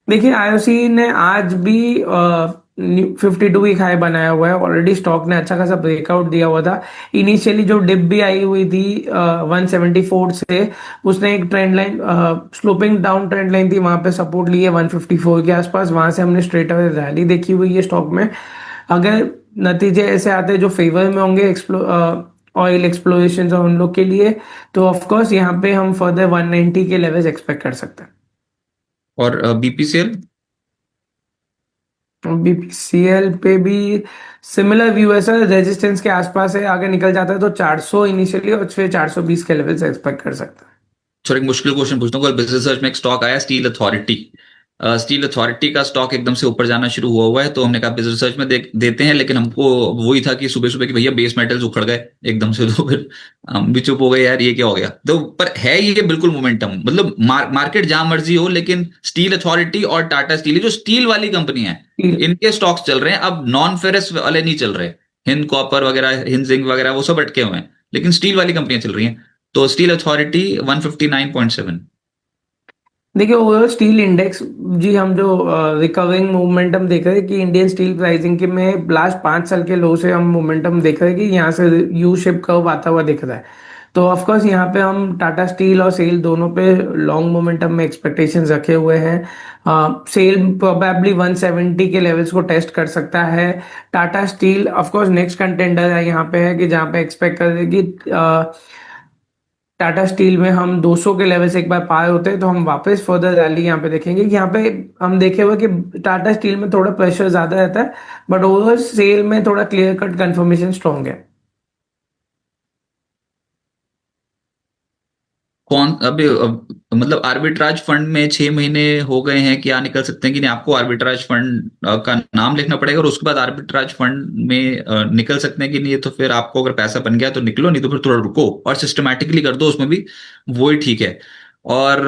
देखिए आईओसी ने आज भी 52 वीक हाई बनाया हुआ है। ऑलरेडी स्टॉक ने अच्छा खासा ब्रेकआउट दिया हुआ था। इनिशियली जो डिप भी आई हुई थी 174 से, उसने एक trend line, sloping down trend line थी, वहां पे सपोर्ट ली है 154 के आसपास। वहां से हमने स्ट्रेट अवे रैली देखी हुई है स्टॉक में। अगर नतीजे ऐसे आते हैं जो फेवर में होंगे ऑयल एक्सप्लोरेशन और उन लोग के लिए, तो ऑफकोर्स यहाँ पे हम फर्दर 190 के लेवल्स एक्सपेक्ट कर सकते हैं। और बीपीसीएल? बीपीसीएल पे भी सिमिलर व्यू है सर, रेजिस्टेंस के आसपास है। आगे निकल जाता है तो 400 इनिशियली और फिर 420 के लेवल से एक्सपेक्ट कर सकते हैं। सर एक मुश्किल क्वेश्चन पूछता हूँ, कल बिजनेस सर्च में एक स्टॉक आया स्टील अथॉरिटी। स्टील अथॉरिटी का स्टॉक एकदम से ऊपर जाना शुरू हुआ है, तो हमने कहा बिजनेस सर्च में देते हैं। लेकिन हमको वही था कि सुबह सुबह कि भैया बेस मेटल्स उखड़ गए एकदम से, तो फिर हम भी चुप हो गए यार ये क्या हो गया। तो पर है ये बिल्कुल मोमेंटम, मतलब मार्केट जहां मर्जी हो, लेकिन स्टील अथॉरिटी और टाटा स्टील जो स्टील वाली कंपनी है इनके स्टॉक्स चल रहे हैं। अब नॉन फेरस वाले नहीं चल रहे, हिंद कॉपर वगैरह, हिंद जिंक वगैरह वो सब अटके हुए हैं, लेकिन स्टील वाली कंपनियां चल रही हैं। तो स्टील अथॉरिटी 159.7। देखिए ओवरऑल स्टील इंडेक्स, जी हम जो रिकवरिंग मोमेंटम देख रहे हैं कि इंडियन स्टील प्राइसिंग के में लास्ट 5 साल के लो से हम मोमेंटम देख रहे हैं कि यहाँ से यू शेप कर्व आता हुआ दिख रहा है। तो ऑफ कोर्स यहाँ पे हम टाटा स्टील और सेल दोनों पे लॉन्ग मोमेंटम में एक्सपेक्टेशंस रखे हुए हैं। सेल प्रोबेबली 170 के लेवल्स को टेस्ट कर सकता है। Tata steel of course next contender है यहाँ पे, है कि जहाँ पे एक्सपेक्ट कर रहे हैं कि टाटा स्टील में हम 200 के लेवल से एक बार पार होते हैं तो हम वापस फर्दर रैली यहाँ पे देखेंगे। कि यहाँ पे हम देखे हुए कि टाटा स्टील में थोड़ा प्रेशर ज्यादा रहता है, बट ओवरऑल सेल में थोड़ा क्लियर कट कंफर्मेशन स्ट्रॉन्ग है। कौन अभी मतलब आर्बिट्राज फंड में 6 महीने हो गए हैं, क्या निकल सकते हैं कि नहीं? आपको आर्बिट्राज फंड का नाम लिखना पड़ेगा और उसके बाद आर्बिट्राज फंड में निकल सकते हैं कि नहीं। तो फिर आपको अगर पैसा बन गया तो निकलो, नहीं तो फिर थोड़ा रुको और सिस्टमैटिकली कर दो उसमें भी, वो ही ठीक है। और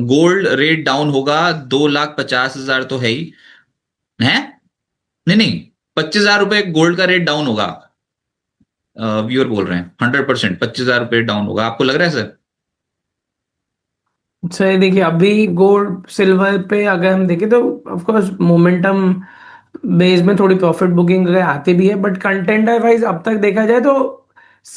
गोल्ड रेट डाउन होगा, 2,50,000 तो है ही है। नहीं नहीं, 25,000 रुपए गोल्ड का रेट डाउन होगा। व्यूअर बोल रहे हैं 100%, 25,000 रुपए डाउन होगा। आपको लग रहा है सर? सही देखिए, अभी गोल्ड सिल्वर पे अगर हम देखें तो ऑफ कोर्स मोमेंटम बेस में थोड़ी प्रॉफिट बुकिंग अगर आती भी है, बट कंटेंडर वाइज अब तक देखा जाए तो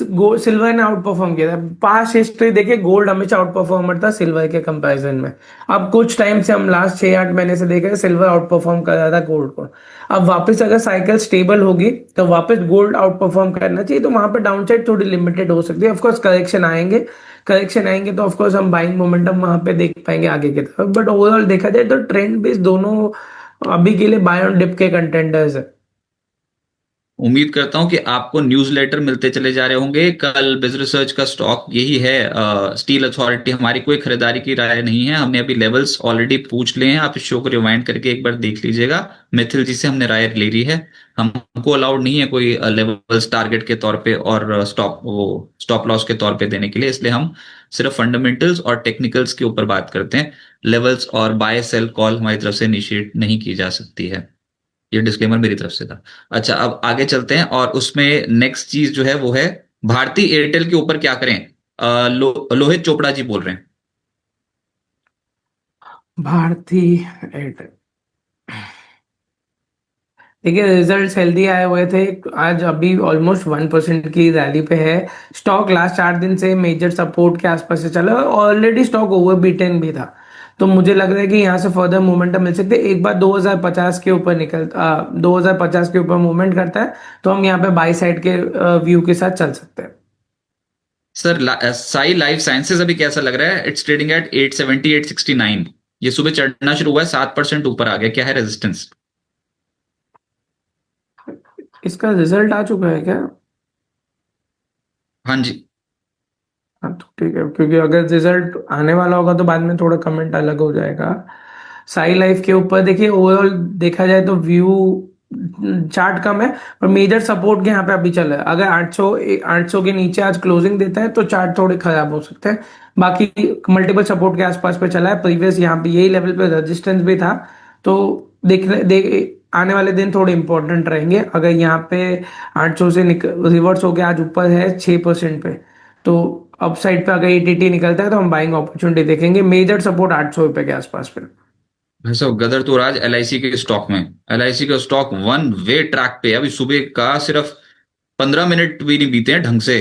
गोल्ड सिल्वर ने आउट परफॉर्म किया था। पास्ट हिस्ट्री देखिए गोल्ड हमेशा आउट परफॉर्मर था सिल्वर के कंपैरिजन में। अब कुछ टाइम से हम लास्ट 6-8 महीने से देख रहे हैं सिल्वर आउट परफॉर्म कर रहा था गोल्ड को। अब वापस अगर साइकिल स्टेबल होगी तो वापस गोल्ड आउट परफॉर्म करना चाहिए, तो वहां पर डाउनसाइड थोड़ी लिमिटेड हो सकती है। ऑफकोर्स करेक्शन आएंगे तो ऑफकोर्स हम बाइंग मोमेंटम वहां पे देख पाएंगे आगे की तरफ, बट ओवरऑल देखा जाए तो ट्रेंड बेस दोनों अभी के लिए बाय ऑन डिप के कंटेंडर्स है। उम्मीद करता हूं कि आपको न्यूज़लेटर मिलते चले जा रहे होंगे। कल बिज रिसर्च का स्टॉक यही है, स्टील अथॉरिटी। हमारी कोई खरीदारी की राय नहीं है, हमने अभी लेवल्स ऑलरेडी पूछ लिए हैं। आप इस शो को रिवाइंड करके एक बार देख लीजिएगा। मिथिल जी से हमने राय ले ली है। हमको अलाउड नहीं है कोई लेवल्स टारगेट के तौर पे और स्टॉप लॉस के तौर पे देने के लिए, इसलिए हम सिर्फ फंडामेंटल्स और टेक्निकल्स के ऊपर बात करते हैं। लेवल्स और बाय सेल कॉल हमारी तरफ से इनिशिएट नहीं की जा सकती है। ये डिस्क्लेमर मेरी तरफ से था। अच्छा अब आगे चलते हैं, और उसमें नेक्स्ट चीज जो है वो है भारती एयरटेल के ऊपर क्या करें। लोहित चोपड़ा जी बोल रहे हैं। भारती एयरटेल, देखिए रिजल्ट्स हेल्दी आए हुए थे। आज अभी ऑलमोस्ट 1% की रैली पे है। स्टॉक लास्ट 4 दिन से मेजर सपोर्ट के आसपास से चला और ऑलरेडी स्टॉक ओवर बीटन भी था। तो मुझे लग रहा है कि यहाँ से फर्दर मोमेंटम मिल सकते हैं। एक बार 2050 के ऊपर 2050 के ऊपर मूवमेंट करता है तो हम यहाँ पे बाई साइड के व्यू के साथ चल सकते हैं। सर साई लाइफ साइंसेज अभी कैसा लग रहा है? It's trading at 870 869। ये सुबह चढ़ना शुरू हुआ है, 7% ऊपर आ गया, क्या है रेजिस्टेंस? इसका रिजल्ट आ चुका है क्या? हाँ जी। हाँ तो ठीक है, क्योंकि अगर रिजल्ट आने वाला होगा तो बाद में थोड़ा कमेंट अलग हो जाएगा। साई लाइफ के ऊपर देखिए ओवरऑल देखा जाए तो व्यू चार्ट कम है पर मेजर सपोर्ट के यहाँ पे अभी चल रहा है। अगर 800 के नीचे आज क्लोजिंग देता है तो चार्ट थोड़े खराब हो सकते हैं। बाकी मल्टीपल सपोर्ट के आसपास पे चला है। प्रीवियस यहाँ पे यही लेवल पे रेजिस्टेंस भी था। तो देख आने वाले दिन थोड़े इंपॉर्टेंट रहेंगे। अगर यहाँ पे 800 से रिवर्स होके आज ऊपर है 6% पे, तो अप साइड पे अगर एटीटी निकलता है तो हम बाइंग अपॉर्चुनिटी देखेंगे। मेजर सपोर्ट 800 रुपए के आसपास पे। भाई साहब गदर तो राज एलआईसी के स्टॉक में, एलआईसी का स्टॉक वन वे ट्रैक पे है। अभी सुबह का सिर्फ 15 मिनट भी नहीं बीते हैं ढंग से,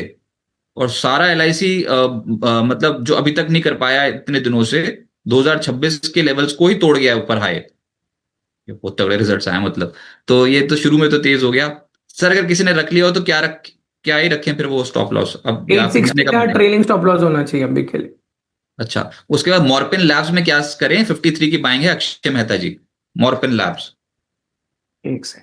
और सारा एलआईसी मतलब जो अभी तक नहीं कर पाया है इतने दिनों से, 2026 के लेवल्स को ही तोड़ गया है ऊपर हाई। ये बहुत तगड़े रिजल्ट्स आए मतलब। तो ये तो शुरू में तो तेज हो गया। सर अगर किसी ने रख लिया हो तो क्या ही रखें फिर वो स्टॉप लॉस, अब या 860 खरीदने का का मन है? ट्रेलिंग स्टॉप लॉस होना चाहिए अभी के लिए। अच्छा, उसके बाद मॉर्पिन लैब्स में क्या करें? 53 की बाइंग है, अक्षय मेहता जी, मॉर्पिन लैब्स। एक से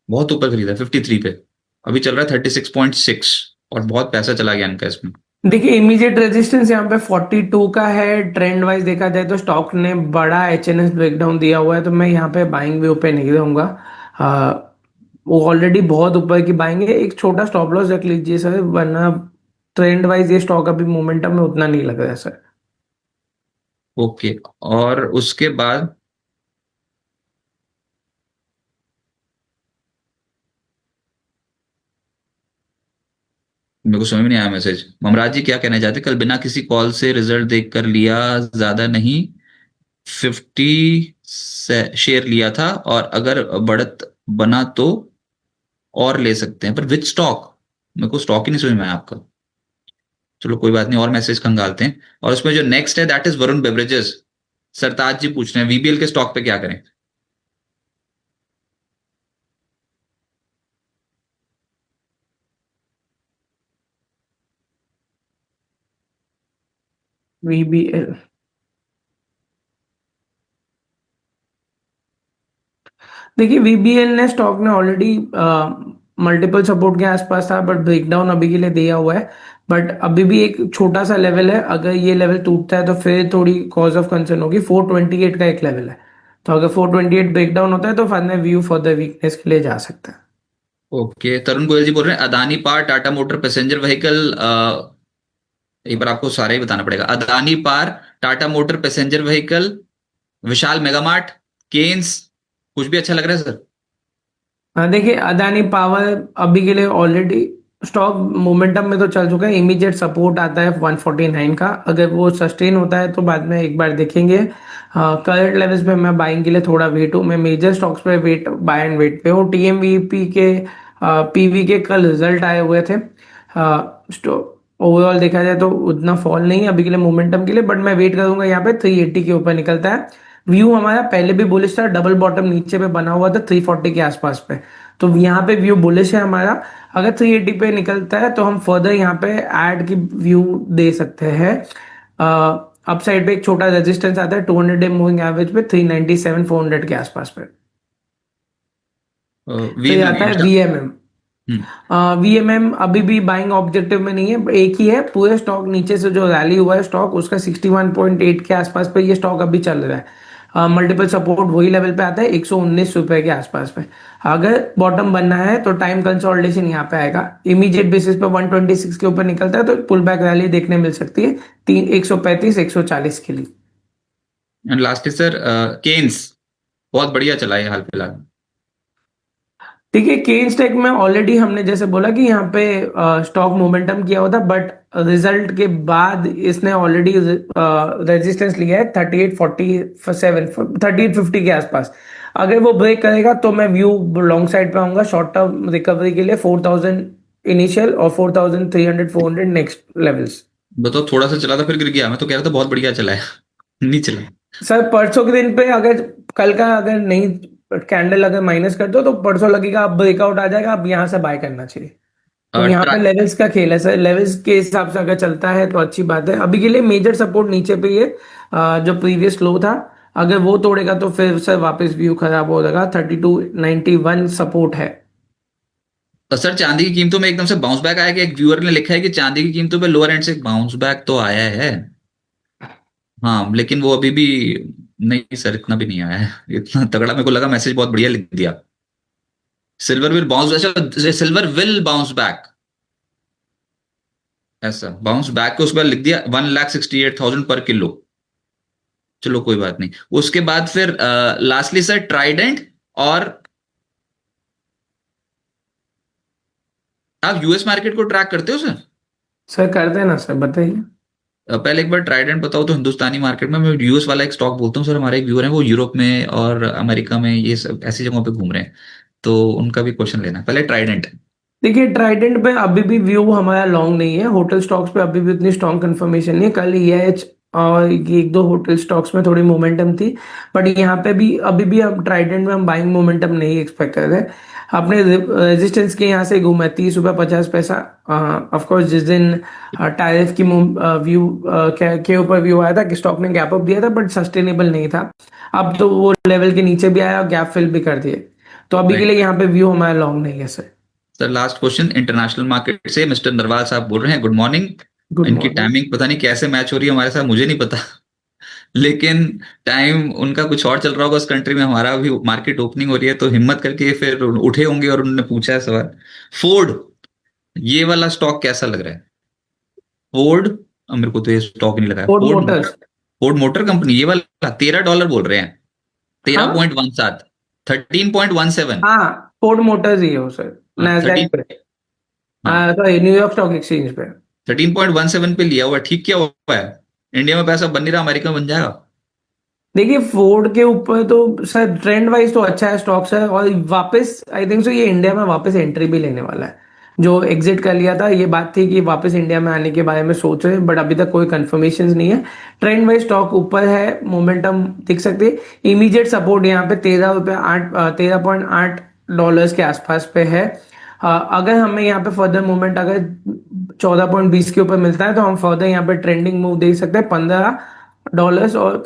बहुत ऊपर खरीदा है 53 पे, अभी चल रहा है 36.6, और बहुत पैसा चला गया इनका इसमें। देखिए इमीडिएट रेजिस्टेंस यहाँ पे 42 का है। ट्रेंड वाइज देखा जाए तो स्टॉक ने बड़ा एचएनएस ब्रेकडाउन दिया हुआ है तो मैं यहाँ पे बाइंग व्यू पे नहीं रहूंगा। आ, वो ऑलरेडी बहुत ऊपर की बाइंग है। एक छोटा स्टॉप लॉस रख लीजिए सर, वरना ट्रेंड वाइज ये स्टॉक अभी मोमेंटम में उतना नहीं लग रहा है सर। ओके, और उसके बाद मेरे को समझ में नहीं आया मैसेज। ममराज जी क्या कहना चाहते? कल बिना किसी कॉल से रिजल्ट देख कर लिया, ज्यादा नहीं, 50 शेयर लिया था, और अगर बढ़त बना तो और ले सकते हैं, पर विच स्टॉक? मेरे को स्टॉक ही नहीं समझ में आया आपका। चलो कोई बात नहीं, और मैसेज खंगालते हैं। और उसमें जो नेक्स्ट है दैट इज वरुण बेवरेजेस। सरताज जी पूछ रहे हैं वीबीएल के स्टॉक पे क्या करें? वीबीएल देखिए वीबीएल ने स्टॉक ने ऑलरेडी मल्टीपल सपोर्ट के आसपास था बट ब्रेकडाउन अभी के लिए दिया हुआ है। बट अभी भी एक छोटा सा लेवल है। अगर ये लेवल टूटता है तो फिर थोड़ी कॉज ऑफ कंसर्न होगी। 428 का एक लेवल है। तो अगर 428 ब्रेकडाउन होता है तो बाद में व्यू फर्दर वीकनेस के लिए जा सकता है। ओके, तरुण गोयल जी बोल रहे हैं अदानी पार टाटा मोटर पैसेंजर व्हीकल, एक बार आपको सारा ही बताना पड़ेगा। अदानी पार, टाटा मोटर पैसेंजर व्हीकल, विशाल मेगामार्ट, केन्स, कुछ भी अच्छा लग रहा है सर? हाँ देखिए अदानी पावर अभी के लिए ऑलरेडी स्टॉक मोमेंटम में तो चल चुका है। इमीडिएट सपोर्ट आता है 149 का। अगर वो सस्टेन होता है तो बाद में एक बार देखेंगे। करंट लेवल्स पे मैं बाइंग के लिए थोड़ा वेट हूँ। मैं मेजर स्टॉक्स पे वेट बाय एंड वेट पे हूँ। टीएमवीपी के पीवी के कल रिजल्ट आए हुए थे। ओवरऑल देखा जाए तो उतना फॉल नहीं है अभी के लिए मोमेंटम के लिए, बट मैं वेट करूंगा यहाँ पे 380 के ऊपर निकलता है। व्यू हमारा पहले भी बुलिश था। डबल बॉटम नीचे पे बना हुआ था 340 के आसपास पे। तो यहाँ पे व्यू बुलिश है हमारा। अगर 380 पे निकलता है तो हम फर्दर यहाँ पे ऐड की व्यू दे सकते हैं। अपसाइड पे एक छोटा रेजिस्टेंस आता है 200 डे मूविंग एवरेज पे 397 400 के आसपास पे। तो ये आता वीएमएम। है वीएमएम। वीएमएम अभी भी बाइंग ऑब्जेक्टिव में नहीं है। एक ही है पूरे स्टॉक नीचे से जो रैली हुआ है स्टॉक उसका 61.8 के आसपास पे ये स्टॉक अभी चल रहा है। मल्टीपल सपोर्ट वही लेवल पे आता है 119 रुपए के आसपास पे। अगर बॉटम बनना है तो टाइम कंसोलिडेशन यहाँ पे आएगा। इमीडिएट बेसिस पे 126 के ऊपर निकलता है तो पुल बैक रैली देखने मिल सकती है 135 140 के लिए। एंड लास्ट सर केन्स, बहुत बढ़िया चला है हाल फिलहाल। देखिए केन स्टैक में ऑलरेडी हमने जैसे बोला कि यहाँ पे स्टॉक मोमेंटम किया हुआ था, बट रिजल्ट के बाद इसने ऑलरेडी रेजिस्टेंस लिया है 3847 3850 के आसपास। अगर वो ब्रेक करेगा तो मैं व्यू लॉन्ग साइड पे आऊंगा शॉर्ट टर्म रिकवरी के लिए 4000 इनिशियल और 4300 400 नेक्स्ट लेवल्स। बताओ, थोड़ा सा चला था फिर गिर गया। मैं तो कह रहा था बहुत बढ़िया चला है। नहीं चला। सर परसों के दिन पे अगर कल का अगर नहीं कैंडल अगर माइनस कर दो तो परसों लगेगा अब ब्रेकआउट आ जाएगा, अब यहाँ से बाय करना चाहिए। तो यहाँ पे लेवल्स का खेल है सर, लेवल्स के हिसाब से अगर चलता है तो अच्छी बात है। अभी के लिए मेजर सपोर्ट नीचे पे ही है, जो प्रीवियस लो था, अगर वो तोड़ेगा तो फिर सर वापस व्यू खराब हो जाएगा। 3291 सपोर्ट है। तो सर चांदी की कीमतों में एकदम से बाउंस बैक आया कि एक व्यूअर ने लिखा है कि चांदी की कीमतों पे लोअर एंड से बाउंस बैक तो आया है। हाँ, लेकिन वो अभी भी नहीं सर, इतना भी नहीं आया है इतना तगड़ा। मेरे को लगा मैसेज बहुत बढ़िया लिख दिया। Silver will bounce, silver will bounce back, ऐसा बाउंस बैक के उस पर लिख दिया 1,68,000 पर किलो। चलो कोई बात नहीं। उसके बाद फिर लास्टली सर ट्राइडेंट। और आप यूएस मार्केट को ट्रैक करते हो सर? सर करते हैं ना सर, बताइए। पहले एक बार ट्राइडेंट बताओ तो हिंदुस्तानी मार्केट में। मैं यूएस वाला एक स्टॉक बोलता हूँ सर, हमारे एक व्यूअर है वो यूरोप में और अमेरिका में ये सब ऐसी जगहों पे घूम रहे हैं, तो उनका भी क्वेश्चन लेना है। पहले ट्राइडेंट। देखिए ट्राइडेंट पे अभी भी व्यू हमारा लॉन्ग नहीं है। होटल स्टॉक्स पे अभी भी उतनी स्ट्रॉन्ग कंफर्मेशन नहीं है। कल EIH और ये एक दो होटल स्टॉक्स में थोड़ी मोमेंटम थी, बट यहाँ पे भी अभी भी हम ट्राइडेंट में हम बाइंग मोमेंटम नहीं एक्सपेक्ट कर रहे। अपने रेजिस्टेंस के यहाँ से घूमा 30 रुपये 50 पैसा। ऑफ कोर्स जिस दिन टैरिफ की व्यू के ऊपर व्यू आया था कि स्टॉक ने गैप अप दिया था, बट सस्टेनेबल नहीं था। अब तो वो लेवल के नीचे भी आया और गैप फिल भी कर दिए, तो अभी के लिए यहाँ पे व्यू हमारा लॉन्ग नहीं है sir. Sir last question international market से मिस्टर नरवाल साहब बोल रहे हैं, गुड मॉर्निंग। गुड इनकी मॉर्निंग। टाइमिंग पता नहीं कैसे मैच हो रही है हमारे साथ, मुझे नहीं पता लेकिन टाइम उनका कुछ और चल रहा होगा उस कंट्री में, हमारा अभी मार्केट ओपनिंग हो रही है, तो हिम्मत करके फिर उठे होंगे और उन्होंने पूछा है सवाल। फोर्ड, ये वाला स्टॉक कैसा लग रहा है? फोर्ड, मेरे को तो ये स्टॉक नहीं लगा है। Ford Ford, Motors. Ford motor company, ये वाला $13 बोल रहे हैं। हाँ 13.17, 13.17। हाँ, फोर्ड मोटर्स ही हो सर, हाँ नैस्डैक 13। पे। हाँ सॉरी, न्यूयॉर्क स्टॉक एक्सचेंज पे। 13.17 पे लिया हुआ है। ठीक, क्या हुआ है? इंडिया में पैसा बन नहीं रहा, अमेरिका में बन जाएगा। देखिए फोर्ड के ऊपर तो सर ट्रेंड वाइज तो अच्छा है स्टॉक सर, और वापस आई थिंक सो ये इंडिया में वापस एंट्री भी लेने वाला है। जो एग्जिट कर लिया था, ये बात थी कि वापस इंडिया में आने के बारे में सोच रहे हैं, बट अभी तक कोई कंफर्मेशन नहीं है। ट्रेंड वाइज स्टॉक ऊपर है, मोमेंटम दिख सकते हैं। इमीडिएट सपोर्ट यहाँ पे 13.8 के आसपास पे है। अगर हमें यहाँ पे फर्दर मूवमेंट अगर 14.20 के ऊपर मिलता है तो हम फर्दर यहाँ पे ट्रेंडिंग मूव देख सकते हैं $15 और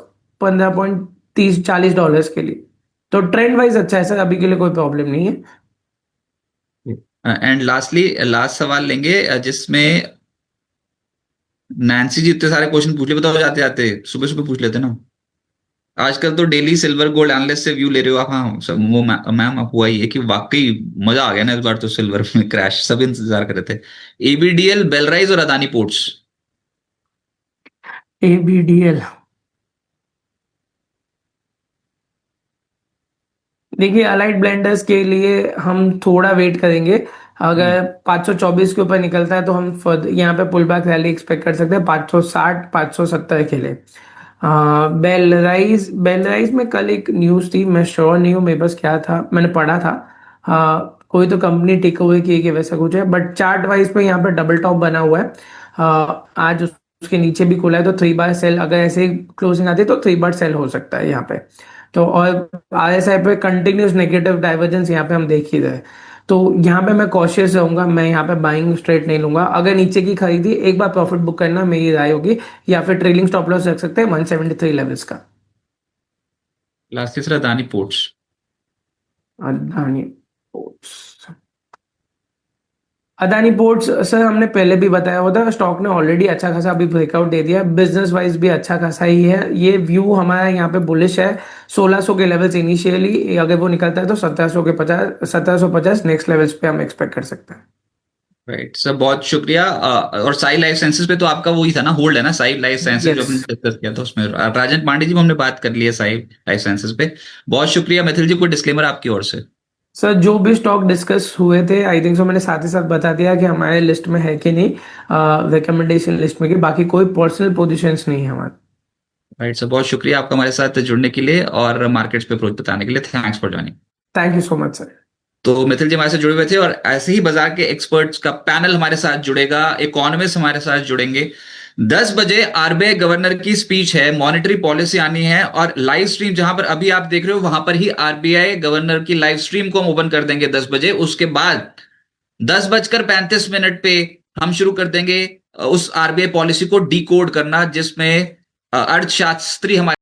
15.30 40 डॉलर्स के लिए। तो ट्रेंड वाइज अच्छा है सर, अभी के लिए कोई प्रॉब्लम नहीं है। एंड लास्टली लास्ट सवाल लेंगे जिसमें नैन्सी जी इतने सारे क्वेश्चन पूछ ले, बताओ जाते जाते सुबह सुबह पूछ लेते ना। आजकल तो डेली सिल्वर गोल्ड एनालिस्ट से व्यू ले रहे हो आप। हाँ वो मैम आप हुआ ही है कि वाकई मजा आ गया ना इस बार तो सिल्वर में क्रैश सब इंतजार कर रहे थे। एबीडीएल, बेलराइज और अदानी पोर्ट्स। ABDL, देखिए अलाइड ब्लेंडर्स के लिए हम थोड़ा वेट करेंगे। अगर 524 के ऊपर निकलता है तो हम यहाँ पे पुल बैक रैली एक्सपेक्ट कर सकते हैं 560 570 के लिए। बेल राइज में कल एक न्यूज़ थी, मैं श्योर नहीं हूँ मेरे पास क्या था, मैंने पढ़ा था। कोई तो कंपनी टेक ओवर की कि वैसा कुछ है, बट चार्ट वाइज पे यहाँ पे डबल टॉप बना हुआ है। आज उसके नीचे भी खुला है, तो 3 बार सेल अगर ऐसे क्लोजिंग आती है तो 3 बार सेल हो सकता है यहाँ पे। तो और RSI पे कंटिन्यूस नेगेटिव डाइवर्जेंस यहाँ पे हम देख ही रहे हैं। तो यहाँ पे मैं कॉशियस रहूंगा, मैं यहाँ पे बाइंग स्ट्रेट नहीं लूंगा। अगर नीचे की खरीदी एक बार प्रॉफिट बुक करना मेरी राय होगी, या फिर ट्रेलिंग स्टॉप लॉस रख सकते हैं 173 लेवल्स का। लास्ट तीसरा Adani ports. Adani ports, Adani ports sir हमने पहले भी बताया हुआ था, स्टॉक ने ऑलरेडी अच्छा खासा अभी ब्रेकआउट दे दिया, बिजनेस वाइज भी अच्छा खासा ही है। ये व्यू हमारा यहाँ पे बुलिश है। 1600 के लेवल्स इनिशियली, अगर वो निकलता है तो 1750 नेक्स्ट लेवल्स पे हम एक्सपेक्ट कर सकते हैं। राइट सर, बहुत शुक्रिया। और साई लाइफ साइंसेज पे तो आपका वही था ना, होल्ड है ना साई लाइफ साइंसेज जो यस। हमने डिस्कस किया था उसमें। राजन पांडे जी भी हमने बात कर ली है साई लाइफ साइंसेज पे। बहुत शुक्रिया। मिथिल जी कोई डिस्क्लेमर आपकी ओर से? सर जो भी स्टॉक डिस्कस हुए थे आई थिंक सो मैंने साथ ही साथ बता दिया कि हमारे लिस्ट में है कि नहीं, रिकमेंडेशन लिस्ट में, कि बाकी कोई पर्सनल पोजीशंस नहीं है हमारे। राइट सर, बहुत शुक्रिया आपका हमारे साथ जुड़ने के लिए और मार्केट्स पे अप्रोच बताने के लिए। Thanks for joining. Thank you so much sir. तो मिथिल जी हमारे साथ जुड़े हुए थे और ऐसे ही बाजार के एक्सपर्ट्स का पैनल हमारे साथ जुड़ेगा, इकोनॉमिस्ट हमारे साथ जुड़ेंगे। 10 बजे आरबीआई गवर्नर की स्पीच है, मॉनेटरी पॉलिसी आनी है, और लाइव स्ट्रीम जहां पर अभी आप देख रहे हो वहां पर ही आरबीआई गवर्नर की लाइव स्ट्रीम को हम ओपन कर देंगे 10 बजे। उसके बाद 10:35 पे हम शुरू कर देंगे उस आरबीआई पॉलिसी को डिकोड करना, जिसमें अर्थशास्त्री हमारे